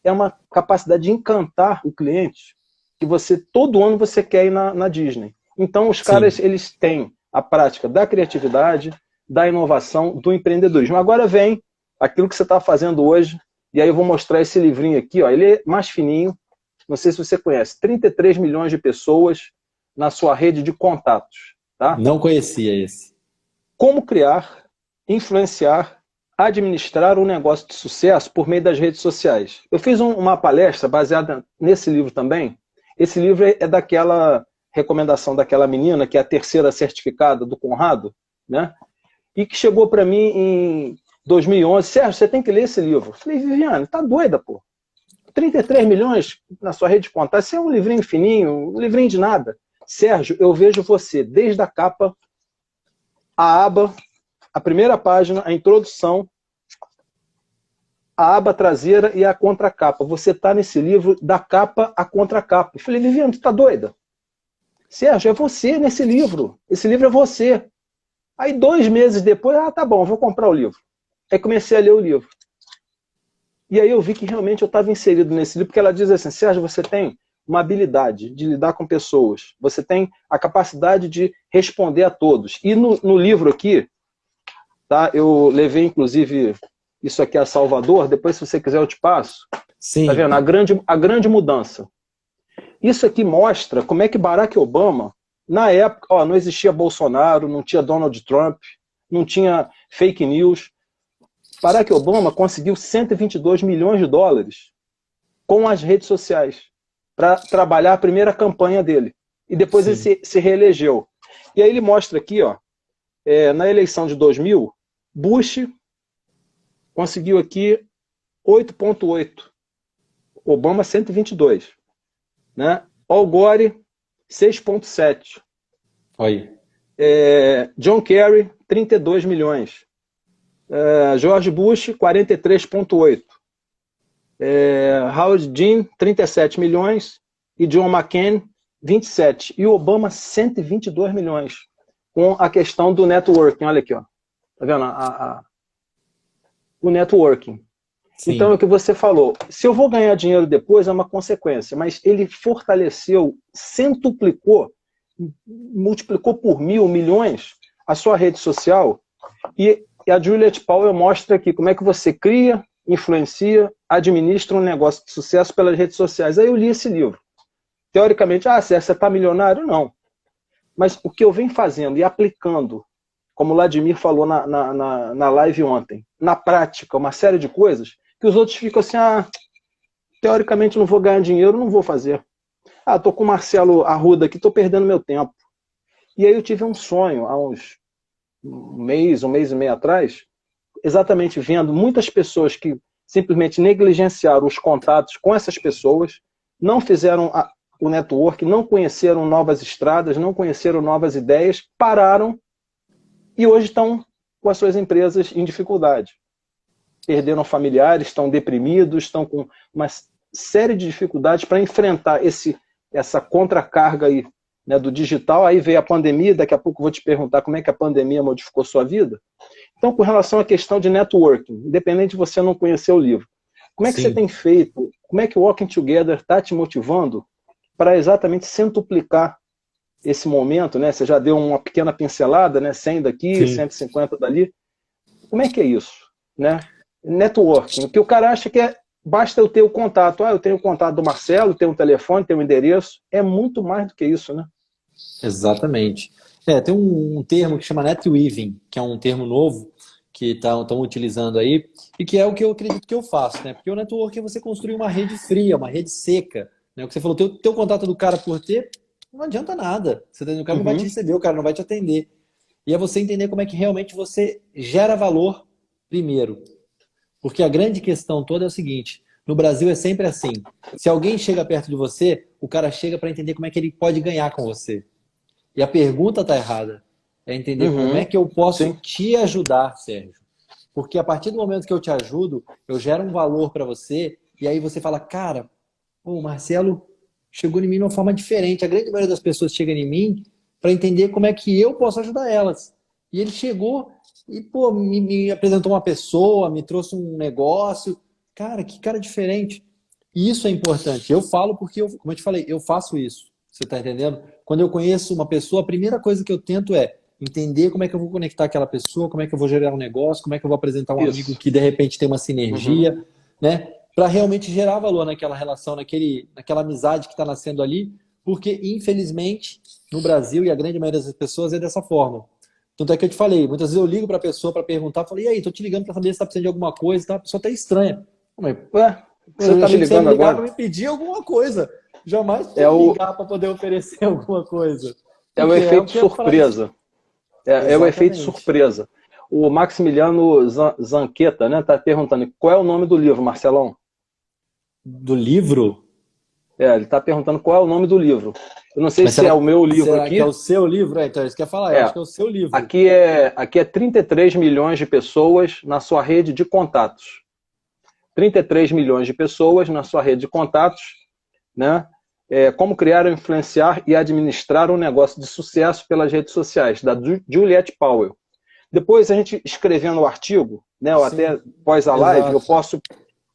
É uma capacidade de encantar o cliente que todo ano você quer ir na Disney. Então os caras, eles têm a prática da criatividade, da inovação, do empreendedorismo. Agora vem aquilo que você está fazendo hoje, e aí eu vou mostrar esse livrinho aqui, ó. Ele é mais fininho, não sei se você conhece, 33 milhões de pessoas na sua rede de contatos. Tá? Não conhecia esse. Como criar, influenciar, administrar um negócio de sucesso por meio das redes sociais. Eu fiz uma palestra baseada nesse livro também. Esse livro é daquela recomendação daquela menina, que é a terceira certificada do Conrado, né? E que chegou para mim em 2011, Sérgio, você tem que ler esse livro. Eu falei, Viviane, tá doida, pô? 33 milhões na sua rede de contatos, isso é um livrinho fininho, um livrinho de nada. Sérgio, eu vejo você desde a capa, a aba, a primeira página, a introdução, a aba traseira e a contracapa. Você está nesse livro da capa à contracapa. Eu falei, Viviane, tu tá doida? Sérgio, é você nesse livro. Esse livro é você. Aí 2 meses depois, tá bom, vou comprar o livro. Aí comecei a ler o livro. E aí eu vi que realmente eu estava inserido nesse livro, porque ela diz assim, Sérgio, você tem uma habilidade de lidar com pessoas, você tem a capacidade de responder a todos. E no livro aqui, tá, eu levei inclusive isso aqui a Salvador, depois se você quiser eu te passo. Sim. Tá vendo? A grande mudança. Isso aqui mostra como é que Barack Obama, na época, ó, não existia Bolsonaro, não tinha Donald Trump, não tinha fake news. Barack Obama conseguiu 122 milhões de dólares com as redes sociais para trabalhar a primeira campanha dele. E depois ele se reelegeu. E aí ele mostra aqui, ó, na eleição de 2000, Bush conseguiu aqui 8,8. Obama 122. Né? Al Gore 6,7. Oi. John Kerry 32 milhões. George Bush 43,8. Howard Dean 37 milhões e John McCain 27. E Obama 122 milhões. Com a questão do networking. Olha aqui, ó. Tá vendo? O networking. Sim. Então é o que você falou. Se eu vou ganhar dinheiro depois é uma consequência, mas ele fortaleceu, centuplicou, multiplicou por milhões a sua rede social. E a Juliet Powell mostra aqui como é que você cria, influencia, administra um negócio de sucesso pelas redes sociais. Aí eu li esse livro. Teoricamente, você está milionário? Não. Mas o que eu venho fazendo e aplicando, como o Vladimir falou na live ontem, na prática, uma série de coisas, que os outros ficam assim, teoricamente não vou ganhar dinheiro, não vou fazer. Tô com o Marcelo Arruda aqui, tô perdendo meu tempo. E aí eu tive um sonho, há uns um mês e meio atrás, exatamente vendo muitas pessoas que simplesmente negligenciaram os contatos com essas pessoas, não fizeram o network, não conheceram novas estradas, não conheceram novas ideias, pararam e hoje estão com as suas empresas em dificuldade. Perderam familiares, estão deprimidos, estão com uma série de dificuldades para enfrentar essa contracarga aí, né, do digital. Aí veio a pandemia, daqui a pouco eu vou te perguntar como é que a pandemia modificou sua vida. Então, com relação à questão de networking, independente de você não conhecer o livro, como é que você tem feito, como é que o Walking Together está te motivando para exatamente centuplicar esse momento, né? Você já deu uma pequena pincelada, né? 100 daqui, 150 dali. Como é que é isso, né? Networking, o que o cara acha que basta eu ter o contato. Eu tenho o contato do Marcelo, tenho um telefone, tenho um endereço. É muito mais do que isso, né? Exatamente. Tem um termo que chama netweaving, que é um termo novo que estão utilizando aí, e que é o que eu acredito que eu faço, né? Porque o networking é você construir uma rede fria, uma rede seca. Né? O que você falou, ter o contato do cara por ter, não adianta nada. O cara não vai te receber, o cara não vai te atender. E é você entender como é que realmente você gera valor primeiro. Porque a grande questão toda é o seguinte, no Brasil é sempre assim, se alguém chega perto de você, o cara chega para entender como é que ele pode ganhar com você. E a pergunta está errada, é entender como é que eu posso te ajudar, Sérgio. Porque a partir do momento que eu te ajudo, eu gero um valor para você, e aí você fala, cara, o Marcelo chegou em mim de uma forma diferente. A grande maioria das pessoas chega em mim para entender como é que eu posso ajudar elas. E ele chegou e, me apresentou uma pessoa, me trouxe um negócio. Cara, que cara diferente. E isso é importante. Eu falo porque, como eu te falei, eu faço isso. Você está entendendo? Quando eu conheço uma pessoa, a primeira coisa que eu tento é entender como é que eu vou conectar aquela pessoa, como é que eu vou gerar um negócio, como é que eu vou apresentar um amigo que, de repente, tem uma sinergia, né? Para realmente gerar valor naquela relação, naquela amizade que está nascendo ali, porque, infelizmente, no Brasil, e a grande maioria das pessoas é dessa forma. Tanto é que eu te falei, muitas vezes eu ligo para a pessoa para perguntar, falei, e aí, tô te ligando para saber se está precisando de alguma coisa, tá? A pessoa tá estranha. Mas, você está me ligando agora? Para me pedir alguma coisa. Jamais ligar para poder oferecer alguma coisa. É o efeito surpresa. É o efeito surpresa. O Maximiliano Zanqueta, né, tá perguntando qual é o nome do livro, Marcelão? Do livro? Ele está perguntando qual é o nome do livro. Eu não sei se é o meu livro aqui. Que é o seu livro? Então, isso que eu ia falar, eu acho que é o seu livro. Aqui é 33 milhões de pessoas na sua rede de contatos. 33 milhões de pessoas na sua rede de contatos, né? Como criar, influenciar e administrar um negócio de sucesso pelas redes sociais, da Juliet Powell. Depois, a gente escrevendo o artigo, né, ou até após a live, eu posso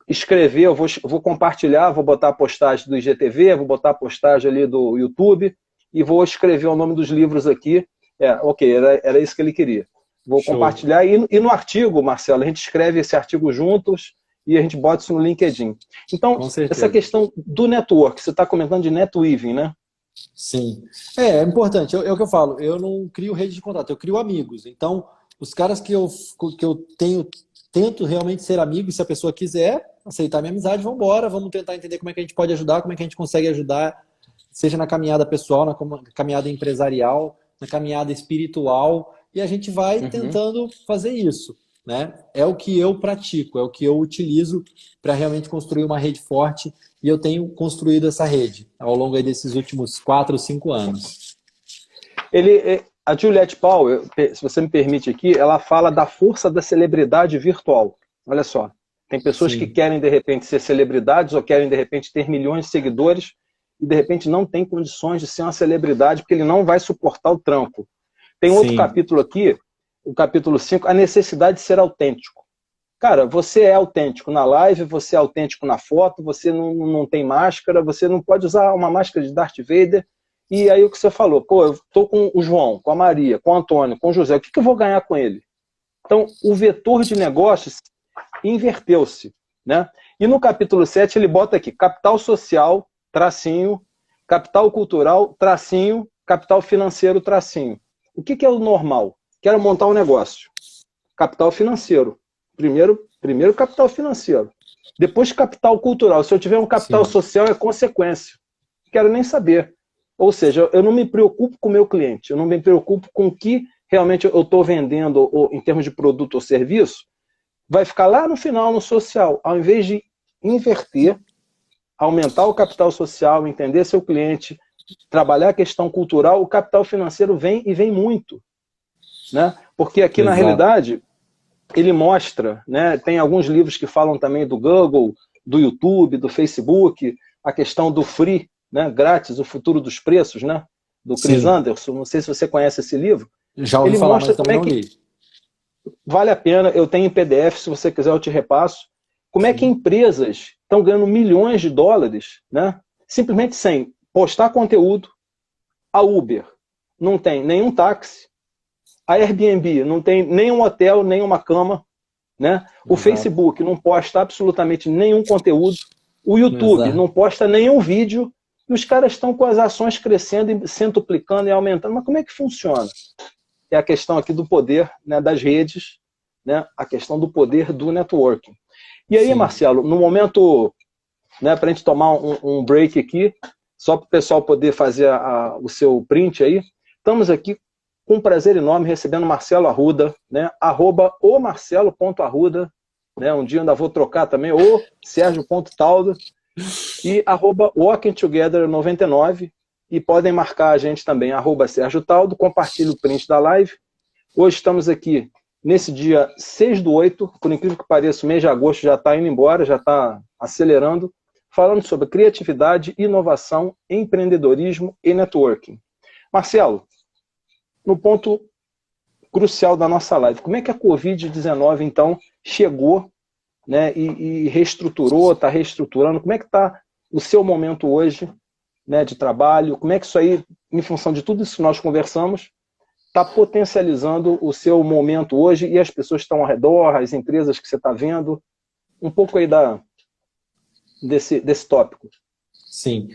escrever, vou compartilhar, vou botar a postagem do IGTV, vou botar a postagem ali do YouTube e vou escrever o nome dos livros aqui. Ok, era isso que ele queria. Vou Show. compartilhar. E no artigo, Marcelo, a gente escreve esse artigo juntos e a gente bota isso no LinkedIn. Então, essa questão do network, você está comentando de netweaving, né? Sim. É importante. É o que eu falo. Eu não crio rede de contato, eu crio amigos. Então, os caras que eu tento realmente ser amigo, e se a pessoa quiser aceitar minha amizade, vamos embora, vamos tentar entender como é que a gente pode ajudar, como é que a gente consegue ajudar, seja na caminhada pessoal, na caminhada empresarial, na caminhada espiritual, e a gente vai tentando fazer isso, né? É o que eu pratico, é o que eu utilizo para realmente construir uma rede forte, e eu tenho construído essa rede ao longo aí desses últimos 4 ou 5 anos. A Juliette Powell, se você me permite aqui, ela fala da força da celebridade virtual. Olha só, tem pessoas que querem de repente ser celebridades ou querem de repente ter milhões de seguidores e de repente não tem condições de ser uma celebridade porque ele não vai suportar o tranco. Tem outro capítulo aqui, o capítulo 5, a necessidade de ser autêntico. Cara, você é autêntico na live, você é autêntico na foto, você não tem máscara, você não pode usar uma máscara de Darth Vader. E aí o que você falou, pô, eu tô com o João, com a Maria, com o Antônio, com o José, o que eu vou ganhar com ele? Então, o vetor de negócios inverteu-se, né? E no capítulo 7 ele bota aqui, capital social, tracinho, capital cultural, tracinho, capital financeiro, tracinho. O que é o normal? Quero montar um negócio. Capital financeiro. Primeiro capital financeiro. Depois capital cultural. Se eu tiver um capital social, é consequência. Não quero nem saber. Ou seja, eu não me preocupo com o meu cliente, eu não me preocupo com o que realmente eu estou vendendo ou, em termos de produto ou serviço, vai ficar lá no final, no social. Ao invés de inverter, aumentar o capital social, entender seu cliente, trabalhar a questão cultural, o capital financeiro vem e vem muito. Né? Porque aqui, na realidade, ele mostra, né, tem alguns livros que falam também do Google, do YouTube, do Facebook, a questão do free, né, grátis, o futuro dos preços, né, do Chris Anderson. Não sei se você conhece esse livro. Já ouvi falar, mas também não li. Vale a pena, eu tenho em PDF, se você quiser eu te repasso. Como é que empresas estão ganhando milhões de dólares, né, simplesmente sem postar conteúdo. A Uber não tem nenhum táxi, a Airbnb não tem nenhum hotel, nenhuma cama, né? O Facebook não posta absolutamente nenhum conteúdo, o YouTube não posta nenhum vídeo, e os caras estão com as ações crescendo e centuplicando e aumentando. Mas como é que funciona? É a questão aqui do poder, né, das redes, né, a questão do poder do networking. E aí, Marcelo, no momento, né, para a gente tomar um break aqui, só para o pessoal poder fazer o seu print aí, estamos aqui com um prazer enorme recebendo Marcelo Arruda, né, @omarcelo.arruda, né, um dia ainda vou trocar também, o Sergio.taldo, e @walkingtogether99, e podem marcar a gente também, @Sergio Taldo, compartilhe o print da live. Hoje estamos aqui nesse dia 6/8, por incrível que pareça, o mês de agosto já está indo embora, já está acelerando, falando sobre criatividade, inovação, empreendedorismo e networking. Marcelo, no ponto crucial da nossa live, como é que a Covid-19, então, chegou, né, e reestruturou, está reestruturando? Como é que está o seu momento hoje, né, de trabalho? Como é que isso aí, em função de tudo isso que nós conversamos, está potencializando o seu momento hoje e as pessoas que estão ao redor, as empresas que você está vendo? Um pouco aí desse tópico. Sim.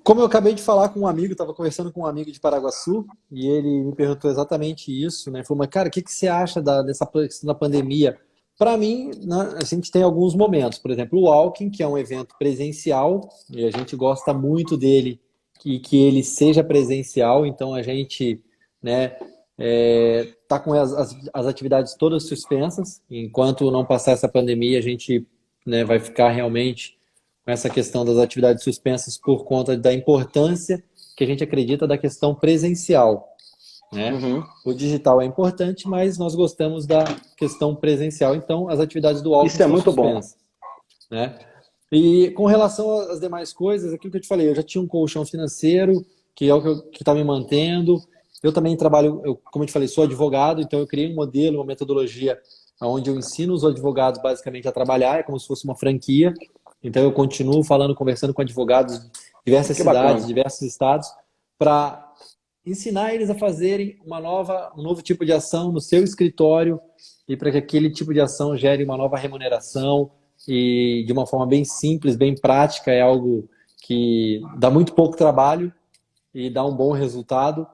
Como eu acabei de falar com um amigo, estava conversando com um amigo de Paraguaçu, e ele me perguntou exatamente isso, né? Falou, mas cara, o que você acha dessa questão da pandemia? Para mim, né, a gente tem alguns momentos, por exemplo, o Walking, que é um evento presencial, e a gente gosta muito dele, que ele seja presencial, então a gente, né, tá com as atividades todas suspensas, enquanto não passar essa pandemia, a gente, né, vai ficar realmente com essa questão das atividades suspensas por conta da importância que a gente acredita da questão presencial, né? O digital é importante, mas nós gostamos da questão presencial, então as atividades do Walking Isso é são muito suspensas, né? E com relação às demais coisas, aquilo que eu te falei, eu já tinha um colchão financeiro, que é o que está me mantendo. Eu também trabalho, como eu te falei, sou advogado, então eu criei um modelo, uma metodologia onde eu ensino os advogados basicamente a trabalhar, é como se fosse uma franquia. Então eu continuo falando, conversando com advogados de diversas Que cidades, bacana. diversos estados, para ensinar eles a fazerem um novo tipo de ação no seu escritório e para que aquele tipo de ação gere uma nova remuneração e de uma forma bem simples, bem prática, é algo que dá muito pouco trabalho e dá um bom resultado.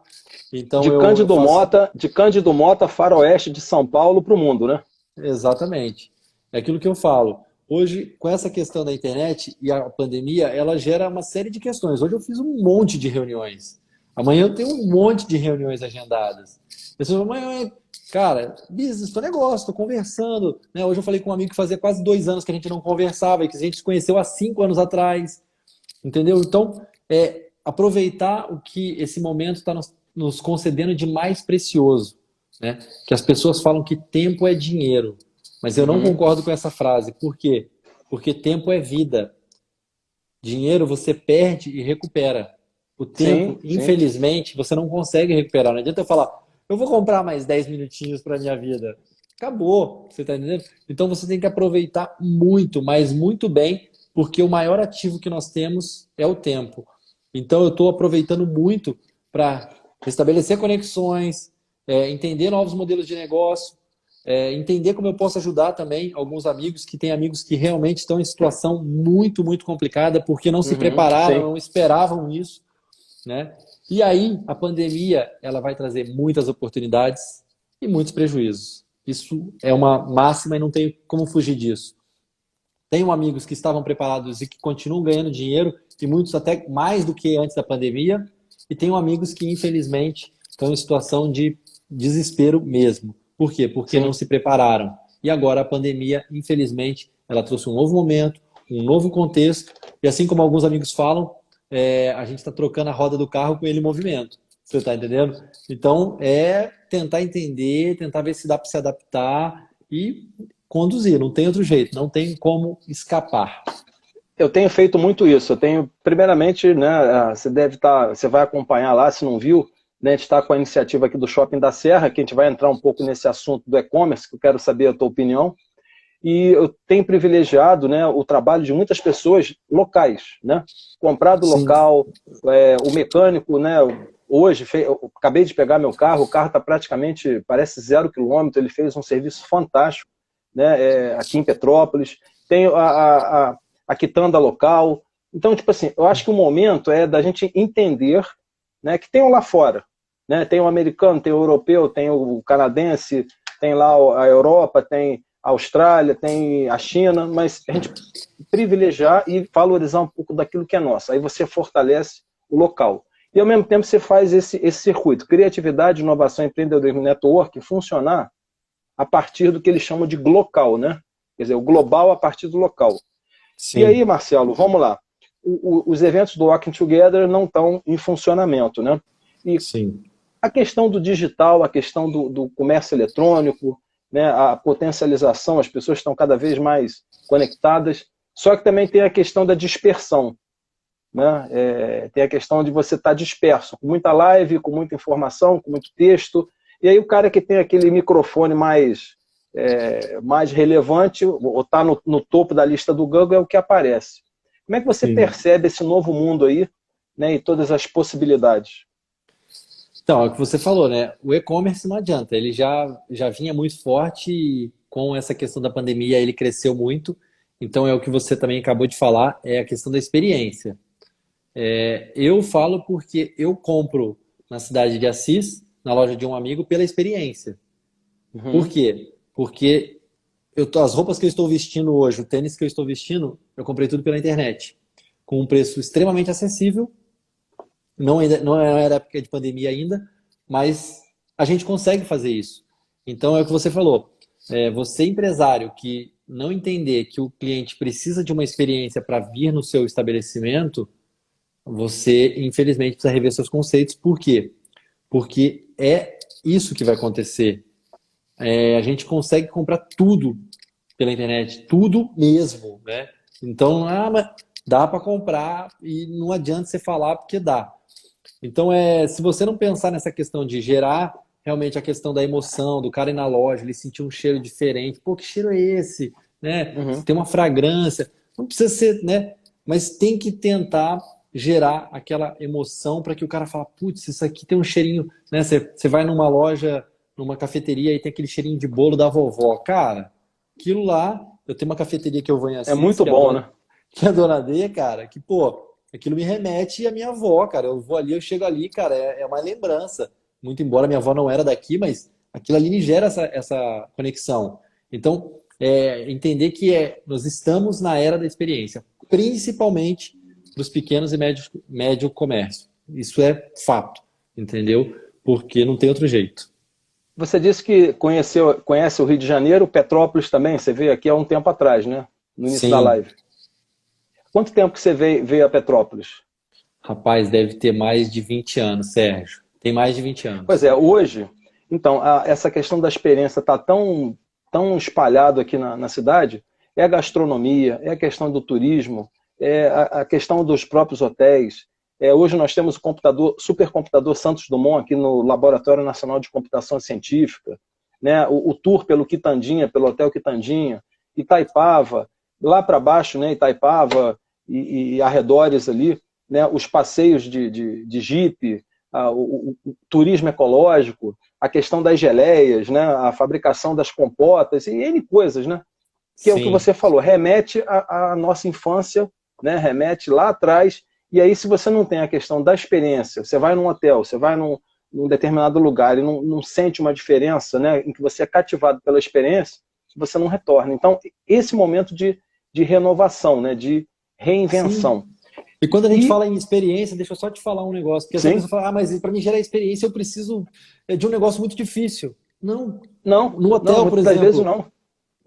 Então eu faço De Cândido Mota, faroeste de São Paulo para o mundo, né? exatamente. É aquilo que eu falo. Hoje, com essa questão da internet e a pandemia, ela gera uma série de questões. Hoje eu fiz um monte de reuniões. Amanhã eu tenho um monte de reuniões agendadas. Pessoas, amanhã, cara, business, estou negócio, estou conversando. Né? Hoje eu falei com um amigo que fazia quase 2 anos que a gente não conversava e que a gente se conheceu há 5 anos atrás. Entendeu? Então, aproveitar o que esse momento está nos concedendo de mais precioso. Né? Que as pessoas falam que tempo é dinheiro. Mas eu não Uhum. concordo com essa frase. Por quê? Porque tempo é vida. Dinheiro você perde e recupera. O tempo, Sim, sim. infelizmente, você não consegue recuperar. Não adianta eu falar, eu vou comprar mais 10 minutinhos para minha vida. Acabou, você está entendendo? Então você tem que aproveitar muito, mas muito bem, porque o maior ativo que nós temos é o tempo. Então eu estou aproveitando muito para estabelecer conexões, entender novos modelos de negócio, entender como eu posso ajudar também alguns amigos que têm amigos que realmente estão em situação muito, muito complicada porque não se Uhum, prepararam, sim. não esperavam isso, né? E aí a pandemia ela vai trazer muitas oportunidades e muitos prejuízos. Isso é uma máxima e não tem como fugir disso. Tenho amigos que estavam preparados e que continuam ganhando dinheiro e muitos até mais do que antes da pandemia. E tenho amigos que infelizmente estão em situação de desespero mesmo. Por quê? Porque não Sim. se prepararam. E agora a pandemia, infelizmente, ela trouxe um novo momento, um novo contexto. E assim como alguns amigos falam, a gente está trocando a roda do carro com ele em movimento. Você está entendendo? Então, é tentar entender, tentar ver se dá para se adaptar e conduzir. Não tem outro jeito, não tem como escapar. Eu tenho feito muito isso. Eu tenho, primeiramente, né, você deve estar, você vai acompanhar lá, se não viu, né, a gente está com a iniciativa aqui do Shopping da Serra, que a gente vai entrar um pouco nesse assunto do e-commerce, que eu quero saber a tua opinião. E eu tenho privilegiado, né, o trabalho de muitas pessoas locais, né? Comprar do Sim, local, o mecânico, né? Hoje, eu acabei de pegar meu carro, o carro está praticamente, parece 0 km, ele fez um serviço fantástico, né, aqui em Petrópolis. Tem a quitanda local. Então, tipo assim, eu acho que o momento é da gente entender, né, que tem o lá fora, né? Tem o americano, tem o europeu, tem o canadense, tem lá a Europa, tem a Austrália, tem a China, mas a gente privilegiar e valorizar um pouco daquilo que é nosso. Aí você fortalece o local. E ao mesmo tempo você faz esse circuito, criatividade, inovação, empreendedorismo, network, funcionar a partir do que eles chamam de glocal, né? Quer dizer, o global a partir do local. E aí, sim, Marcelo, vamos lá. Os eventos do Walking Together não estão em funcionamento, né? E sim. a questão do digital, a questão do comércio eletrônico, né, a potencialização, as pessoas estão cada vez mais conectadas, só que também tem a questão da dispersão. Né? Tem a questão de você estar disperso, com muita live, com muita informação, com muito texto, e aí o cara que tem aquele microfone mais relevante, ou está no topo da lista do Google, é o que aparece. Como é que você Sim. percebe esse novo mundo aí, né, e todas as possibilidades? Então, é o que você falou, né? O e-commerce não adianta, ele já vinha muito forte e com essa questão da pandemia ele cresceu muito. Então, é o que você também acabou de falar, é a questão da experiência. Eu falo porque eu compro na cidade de Assis, na loja de um amigo, pela experiência. Por Uhum. quê? Porque as roupas que eu estou vestindo hoje, o tênis que eu estou vestindo, eu comprei tudo pela internet, com um preço extremamente acessível. Não era época de pandemia ainda, mas a gente consegue fazer isso. Então é o que você falou. Você empresário que não entender que o cliente precisa de uma experiência para vir no seu estabelecimento, você infelizmente precisa rever seus conceitos. Por quê? Porque é isso que vai acontecer. A gente consegue comprar tudo pela internet, tudo mesmo, né? Então, mas dá para comprar e não adianta você falar porque dá. Então, se você não pensar nessa questão de gerar realmente a questão da emoção, do cara ir na loja, ele sentir um cheiro diferente. Pô, que cheiro é esse? Né? Uhum. Tem uma fragrância. Não precisa ser, né? Mas tem que tentar gerar aquela emoção para que o cara fale, putz, isso aqui tem um cheirinho, né? Você vai numa loja, numa cafeteria e tem aquele cheirinho de bolo da vovó. Cara, aquilo lá, eu tenho uma cafeteria que eu vou em É Assis, muito bom, né? que é a Dona D, cara, que, pô, aquilo me remete à minha avó, cara. Eu vou ali, eu chego ali, cara, é uma lembrança. Muito embora minha avó não era daqui, mas aquilo ali me gera essa conexão. Então, entender que nós estamos na era da experiência, principalmente para os pequenos e médio comércio. Isso é fato, entendeu? Porque não tem outro jeito. Você disse que conhece o Rio de Janeiro, Petrópolis também, você veio aqui há um tempo atrás, né? No início da Sim. live. Quanto tempo que você veio a Petrópolis? Rapaz, deve ter mais de 20 anos, Sérgio. Tem mais de 20 anos. Pois é, hoje, então, essa questão da experiência está tão espalhado aqui na cidade, é a gastronomia, é a questão do turismo, é a questão dos próprios hotéis. Hoje nós temos o supercomputador Santos Dumont aqui no Laboratório Nacional de Computação Científica, né? O tour pelo Quitandinha, pelo Hotel Quitandinha, Itaipava, lá para baixo, né? Itaipava e arredores ali, né? Os passeios de jipe, o turismo ecológico, a questão das geleias, né? A fabricação das compotas e N coisas, né? Que é o que você falou, remete à nossa infância, né? Remete lá atrás. E aí, se você não tem a questão da experiência, você vai num hotel, você vai num determinado lugar e não sente uma diferença, né? Em que você é cativado pela experiência, você não retorna. Então, esse momento de renovação, né? De reinvenção. Sim. E quando a gente fala em experiência, deixa eu só te falar um negócio. Porque essa Sim. pessoa fala, mas para mim gerar experiência eu preciso de um negócio muito difícil. Não. Não, No hotel, por exemplo, vezes não.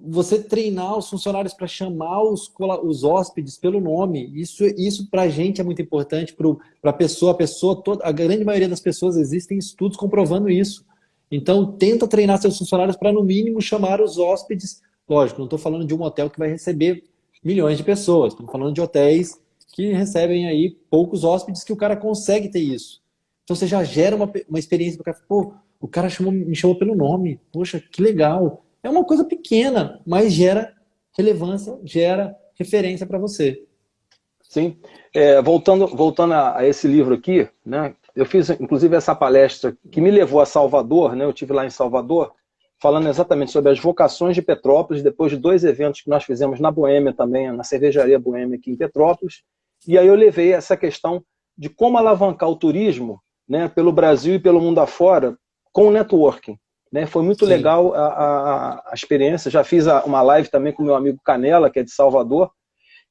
Você treinar os funcionários para chamar os hóspedes pelo nome, isso para a gente é muito importante, para a pessoa toda, a grande maioria das pessoas, existem estudos comprovando isso. Então, tenta treinar seus funcionários para, no mínimo, chamar os hóspedes. Lógico, não estou falando de um hotel que vai receber milhões de pessoas, estou falando de hotéis que recebem aí poucos hóspedes que o cara consegue ter isso. Então, você já gera uma experiência para o cara. Pô, o cara me chamou pelo nome. Poxa, que legal. É uma coisa pequena, mas gera relevância, gera referência para você. Sim. Voltando a esse livro aqui, né? Eu fiz, inclusive, essa palestra que me levou a Salvador, né? Eu estive lá em Salvador, falando exatamente sobre as vocações de Petrópolis, depois de 2 eventos que nós fizemos na Boêmia também, na Cervejaria Boêmia aqui em Petrópolis. E aí eu levei essa questão de como alavancar o turismo, né, pelo Brasil e pelo mundo afora com o networking. Né? Foi muito Sim. legal a experiência. Já fiz uma live também com meu amigo Canela, que é de Salvador. O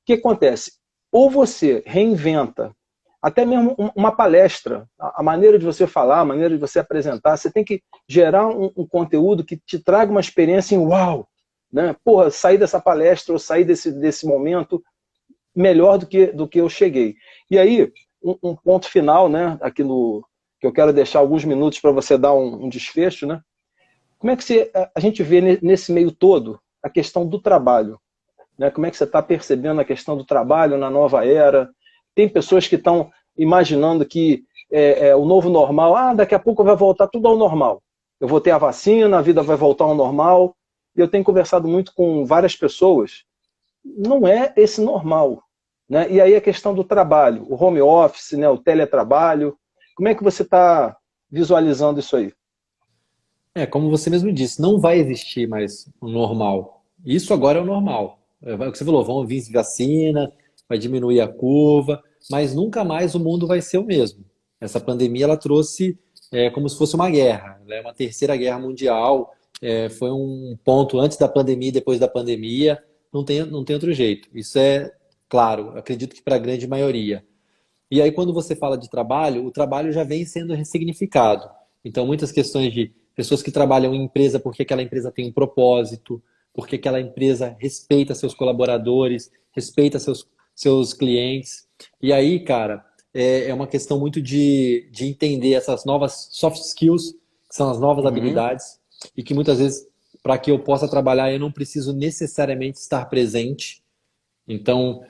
que acontece? Ou você reinventa, até mesmo uma palestra, a maneira de você falar, a maneira de você apresentar, você tem que gerar um conteúdo que te traga uma experiência em uau! Né? Porra, sair dessa palestra ou sair desse momento melhor do que eu cheguei. E aí, um ponto final, né, aqui que eu quero deixar alguns minutos para você dar um desfecho, né? Como é que a gente vê nesse meio todo a questão do trabalho? Né? Como é que você está percebendo a questão do trabalho na nova era? Tem pessoas que estão imaginando que o novo normal, daqui a pouco vai voltar tudo ao normal. Eu vou ter a vacina, a vida vai voltar ao normal. E eu tenho conversado muito com várias pessoas. Não é esse normal. Né? E aí a questão do trabalho, o home office, né? O teletrabalho. Como é que você está visualizando isso aí? Como você mesmo disse, não vai existir mais o normal. Isso agora é o normal. É o que você falou, vão vir vacina, vai diminuir a curva, mas nunca mais o mundo vai ser o mesmo. Essa pandemia ela trouxe como se fosse uma guerra, é uma terceira guerra mundial, foi um ponto antes da pandemia e depois da pandemia, não tem outro jeito. Isso é claro, acredito que para a grande maioria. E aí quando você fala de trabalho, o trabalho já vem sendo ressignificado. Então muitas questões de pessoas que trabalham em empresa porque aquela empresa tem um propósito, porque aquela empresa respeita seus colaboradores, respeita seus clientes. E aí, cara, é uma questão muito de entender essas novas soft skills, que são as novas habilidades, e que muitas vezes, para que eu possa trabalhar, eu não preciso necessariamente estar presente. Então,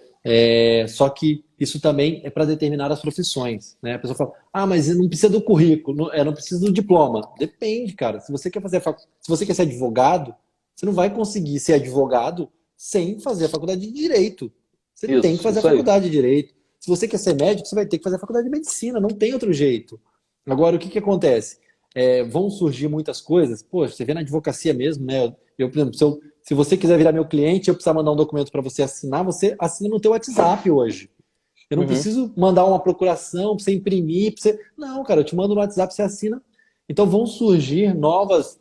só que isso também é para determinadas profissões, né? A pessoa fala, ah, mas não precisa do currículo, não precisa do diploma. Depende, cara. Se você quer se você quer ser advogado, você não vai conseguir ser advogado sem fazer a faculdade de Direito. Você tem que fazer a Isso aí. faculdade de Direito. Se você quer ser médico, você vai ter que fazer a faculdade de Medicina, não tem outro jeito. Agora, o que que acontece? Vão surgir muitas coisas. Poxa, você vê na advocacia mesmo, né? Eu, por exemplo, se você quiser virar meu cliente, eu precisar mandar um documento para você assinar, você assina no teu WhatsApp hoje. Eu não Uhum. preciso mandar uma procuração para você imprimir, pra você... Não, cara, eu te mando no WhatsApp, você assina. Então vão surgir novas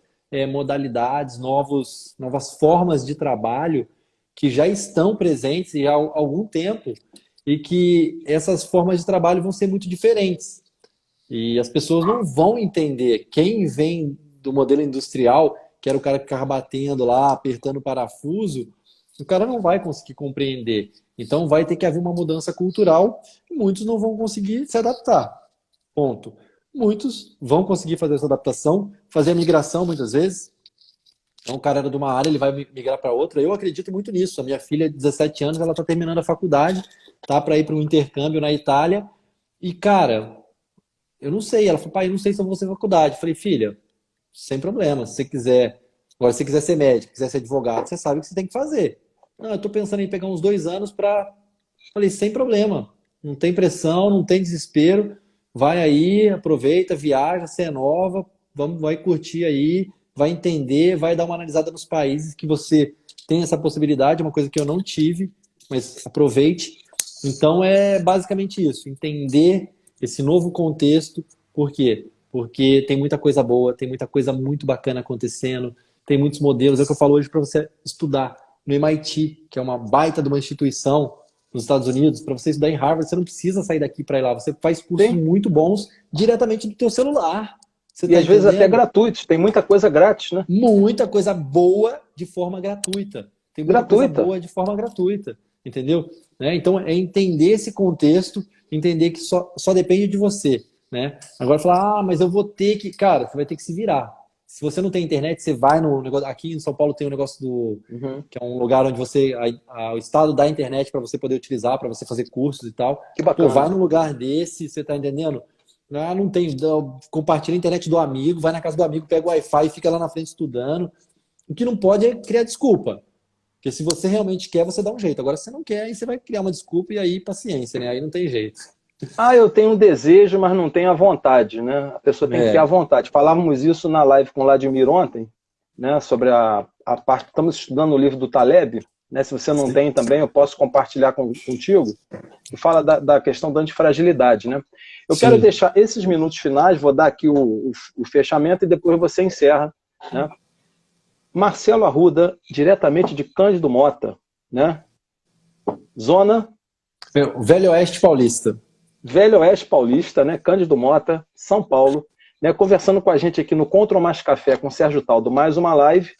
modalidades, novas formas de trabalho que já estão presentes há algum tempo e que essas formas de trabalho vão ser muito diferentes. E as pessoas não vão entender. Quem vem do modelo industrial, que era o cara que ficava batendo lá, apertando o parafuso, o cara não vai conseguir compreender. Então vai ter que haver uma mudança cultural e muitos não vão conseguir se adaptar. Ponto. Muitos vão conseguir fazer essa adaptação, fazer a migração muitas vezes. Então o cara era de uma área, ele vai migrar para outra. Eu acredito muito nisso. A minha filha, de 17 anos, ela está terminando a faculdade, tá para ir para um intercâmbio na Itália. E, cara, eu não sei. Ela falou, pai, eu não sei se eu vou fazer faculdade. Eu falei, filha, sem problema. Se você quiser, agora, se você quiser ser médico, quiser ser advogado, você sabe o que você tem que fazer. Não, eu tô pensando em pegar uns 2 anos para. Falei, sem problema. Não tem pressão, não tem desespero. Vai aí, aproveita, viaja, você é nova, vai curtir aí, vai entender, vai dar uma analisada nos países que você tem essa possibilidade, uma coisa que eu não tive, mas aproveite. Então é basicamente isso, entender esse novo contexto. Por quê? Porque tem muita coisa boa, tem muita coisa muito bacana acontecendo, tem muitos modelos. É o que eu falo hoje para você estudar no MIT, que é uma baita de uma instituição nos Estados Unidos. Para você estudar em Harvard, você não precisa sair daqui para ir lá. Você faz cursos Sim. muito bons diretamente do teu celular. Você E está às vezes até entendendo? gratuitos, tem muita coisa grátis, né? Muita coisa boa de forma gratuita. Tem muita coisa Gratuita. boa de forma gratuita, entendeu? Né? Então, é entender esse contexto, entender que só depende de você, né? Agora, falar, mas eu vou ter que... Cara, você vai ter que se virar. Se você não tem internet, você vai no negócio... Aqui em São Paulo tem um negócio Uhum. que é um lugar onde o Estado dá internet para você poder utilizar, para você fazer cursos e tal. Que Pô, vai bacana. num lugar desse, você tá entendendo? Ah, não tem. Compartilha a internet do amigo, vai na casa do amigo, pega o Wi-Fi e fica lá na frente estudando. O que não pode é criar desculpa. Porque se você realmente quer, você dá um jeito. Agora, se você não quer, aí você vai criar uma desculpa e aí paciência, né? Aí não tem jeito. Ah, eu tenho um desejo, mas não tenho a vontade, né? A pessoa tem que ter a É, vontade. Falávamos isso na live com o Vladimir ontem, né? Sobre a parte. Estamos estudando o livro do Taleb, né? Se você não sim. tem também, eu posso compartilhar contigo. Que fala da questão da antifragilidade, né? Eu quero Sim. deixar esses minutos finais, vou dar aqui o fechamento e depois você encerra, né? Marcelo Arruda, diretamente de Cândido Mota, né? Zona Meu, Velho Oeste Paulista. Velho Oeste Paulista, né? Cândido Mota, São Paulo, né? Conversando com a gente aqui no Contra Mais Café com Sérgio Taldo, mais uma live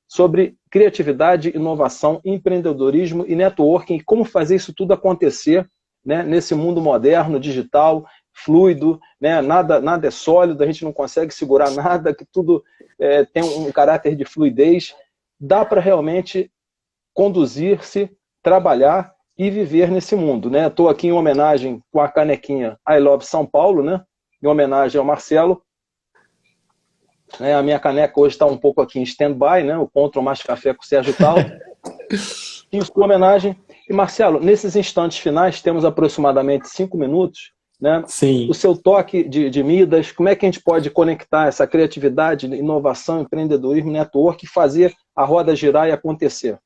sobre criatividade, inovação, empreendedorismo e networking, e como fazer isso tudo acontecer, né? Nesse mundo moderno, digital, fluido, né? Nada é sólido, a gente não consegue segurar nada, que tudo tem um caráter de fluidez. Dá para realmente conduzir-se, trabalhar e viver nesse mundo, né? Estou aqui em homenagem com a canequinha I Love São Paulo, né? Em homenagem ao Marcelo. A minha caneca hoje está um pouco aqui em stand-by, né? O Contra Mais Café com o Sérgio Taldo. Isso com homenagem. E Marcelo, nesses instantes finais, temos aproximadamente 5 minutos, né? O Sim. seu toque de Midas, como é que a gente pode conectar essa criatividade, inovação, empreendedorismo, network e fazer a roda girar e acontecer?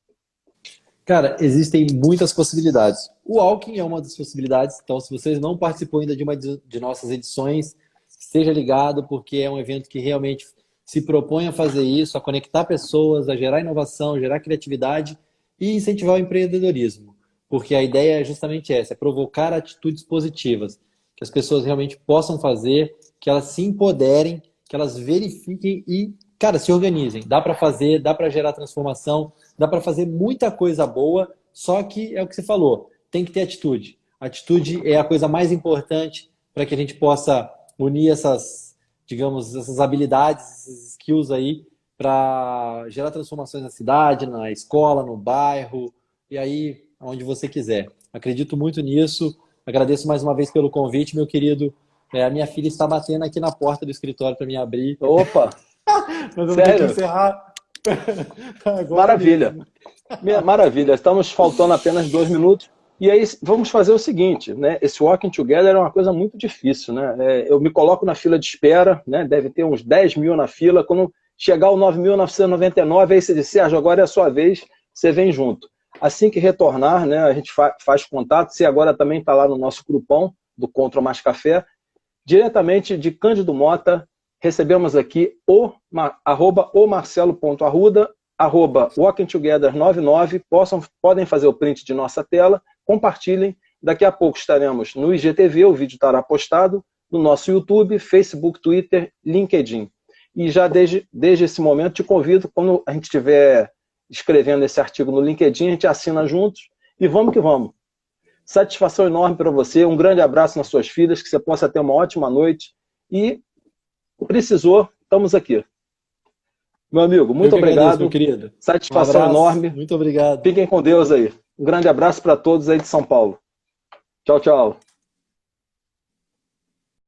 Cara, existem muitas possibilidades. O Walking é uma das possibilidades, então se vocês não participou ainda de uma de nossas edições, esteja ligado, porque é um evento que realmente se propõe a fazer isso, a conectar pessoas, a gerar inovação, gerar criatividade e incentivar o empreendedorismo. Porque a ideia é justamente essa, é provocar atitudes positivas, que as pessoas realmente possam fazer, que elas se empoderem, que elas verifiquem e, cara, se organizem. Dá para fazer, dá para gerar transformação, dá para fazer muita coisa boa, só que é o que você falou, tem que ter atitude. Atitude é a coisa mais importante para que a gente possa unir essas, digamos, essas habilidades, esses skills aí para gerar transformações na cidade, na escola, no bairro e aí onde você quiser. Acredito muito nisso. Agradeço mais uma vez pelo convite, meu querido. A minha filha está batendo aqui na porta do escritório para me abrir. Opa! Mas eu vou ter que Sério? encerrar agora Maravilha. mesmo. Maravilha. Estamos faltando apenas 2 minutos. E aí vamos fazer o seguinte, né? Esse Walking Together é uma coisa muito difícil, né? Eu me coloco na fila de espera, né? Deve ter uns 10 mil na fila. Quando chegar o 9.999, aí você diz, Sérgio, agora é a sua vez, você vem junto. Assim que retornar, né? A gente faz contato. Você agora também está lá no nosso grupão do Contra Mais Café. Diretamente de Cândido Mota, recebemos aqui @o marcelo.arruda, @walkingtogether99, podem fazer o print de nossa tela, compartilhem, daqui a pouco estaremos no IGTV, o vídeo estará postado, no nosso YouTube, Facebook, Twitter, LinkedIn. E já desde esse momento te convido, quando a gente estiver escrevendo esse artigo no LinkedIn, a gente assina juntos e vamos que vamos. Satisfação enorme para você, um grande abraço nas suas filhas, que você possa ter uma ótima noite e precisou, estamos aqui. Meu amigo, muito obrigado. Agradeço, meu querido. Satisfação enorme. Muito obrigado. Fiquem com Deus aí. Um grande abraço para todos aí de São Paulo. Tchau, tchau.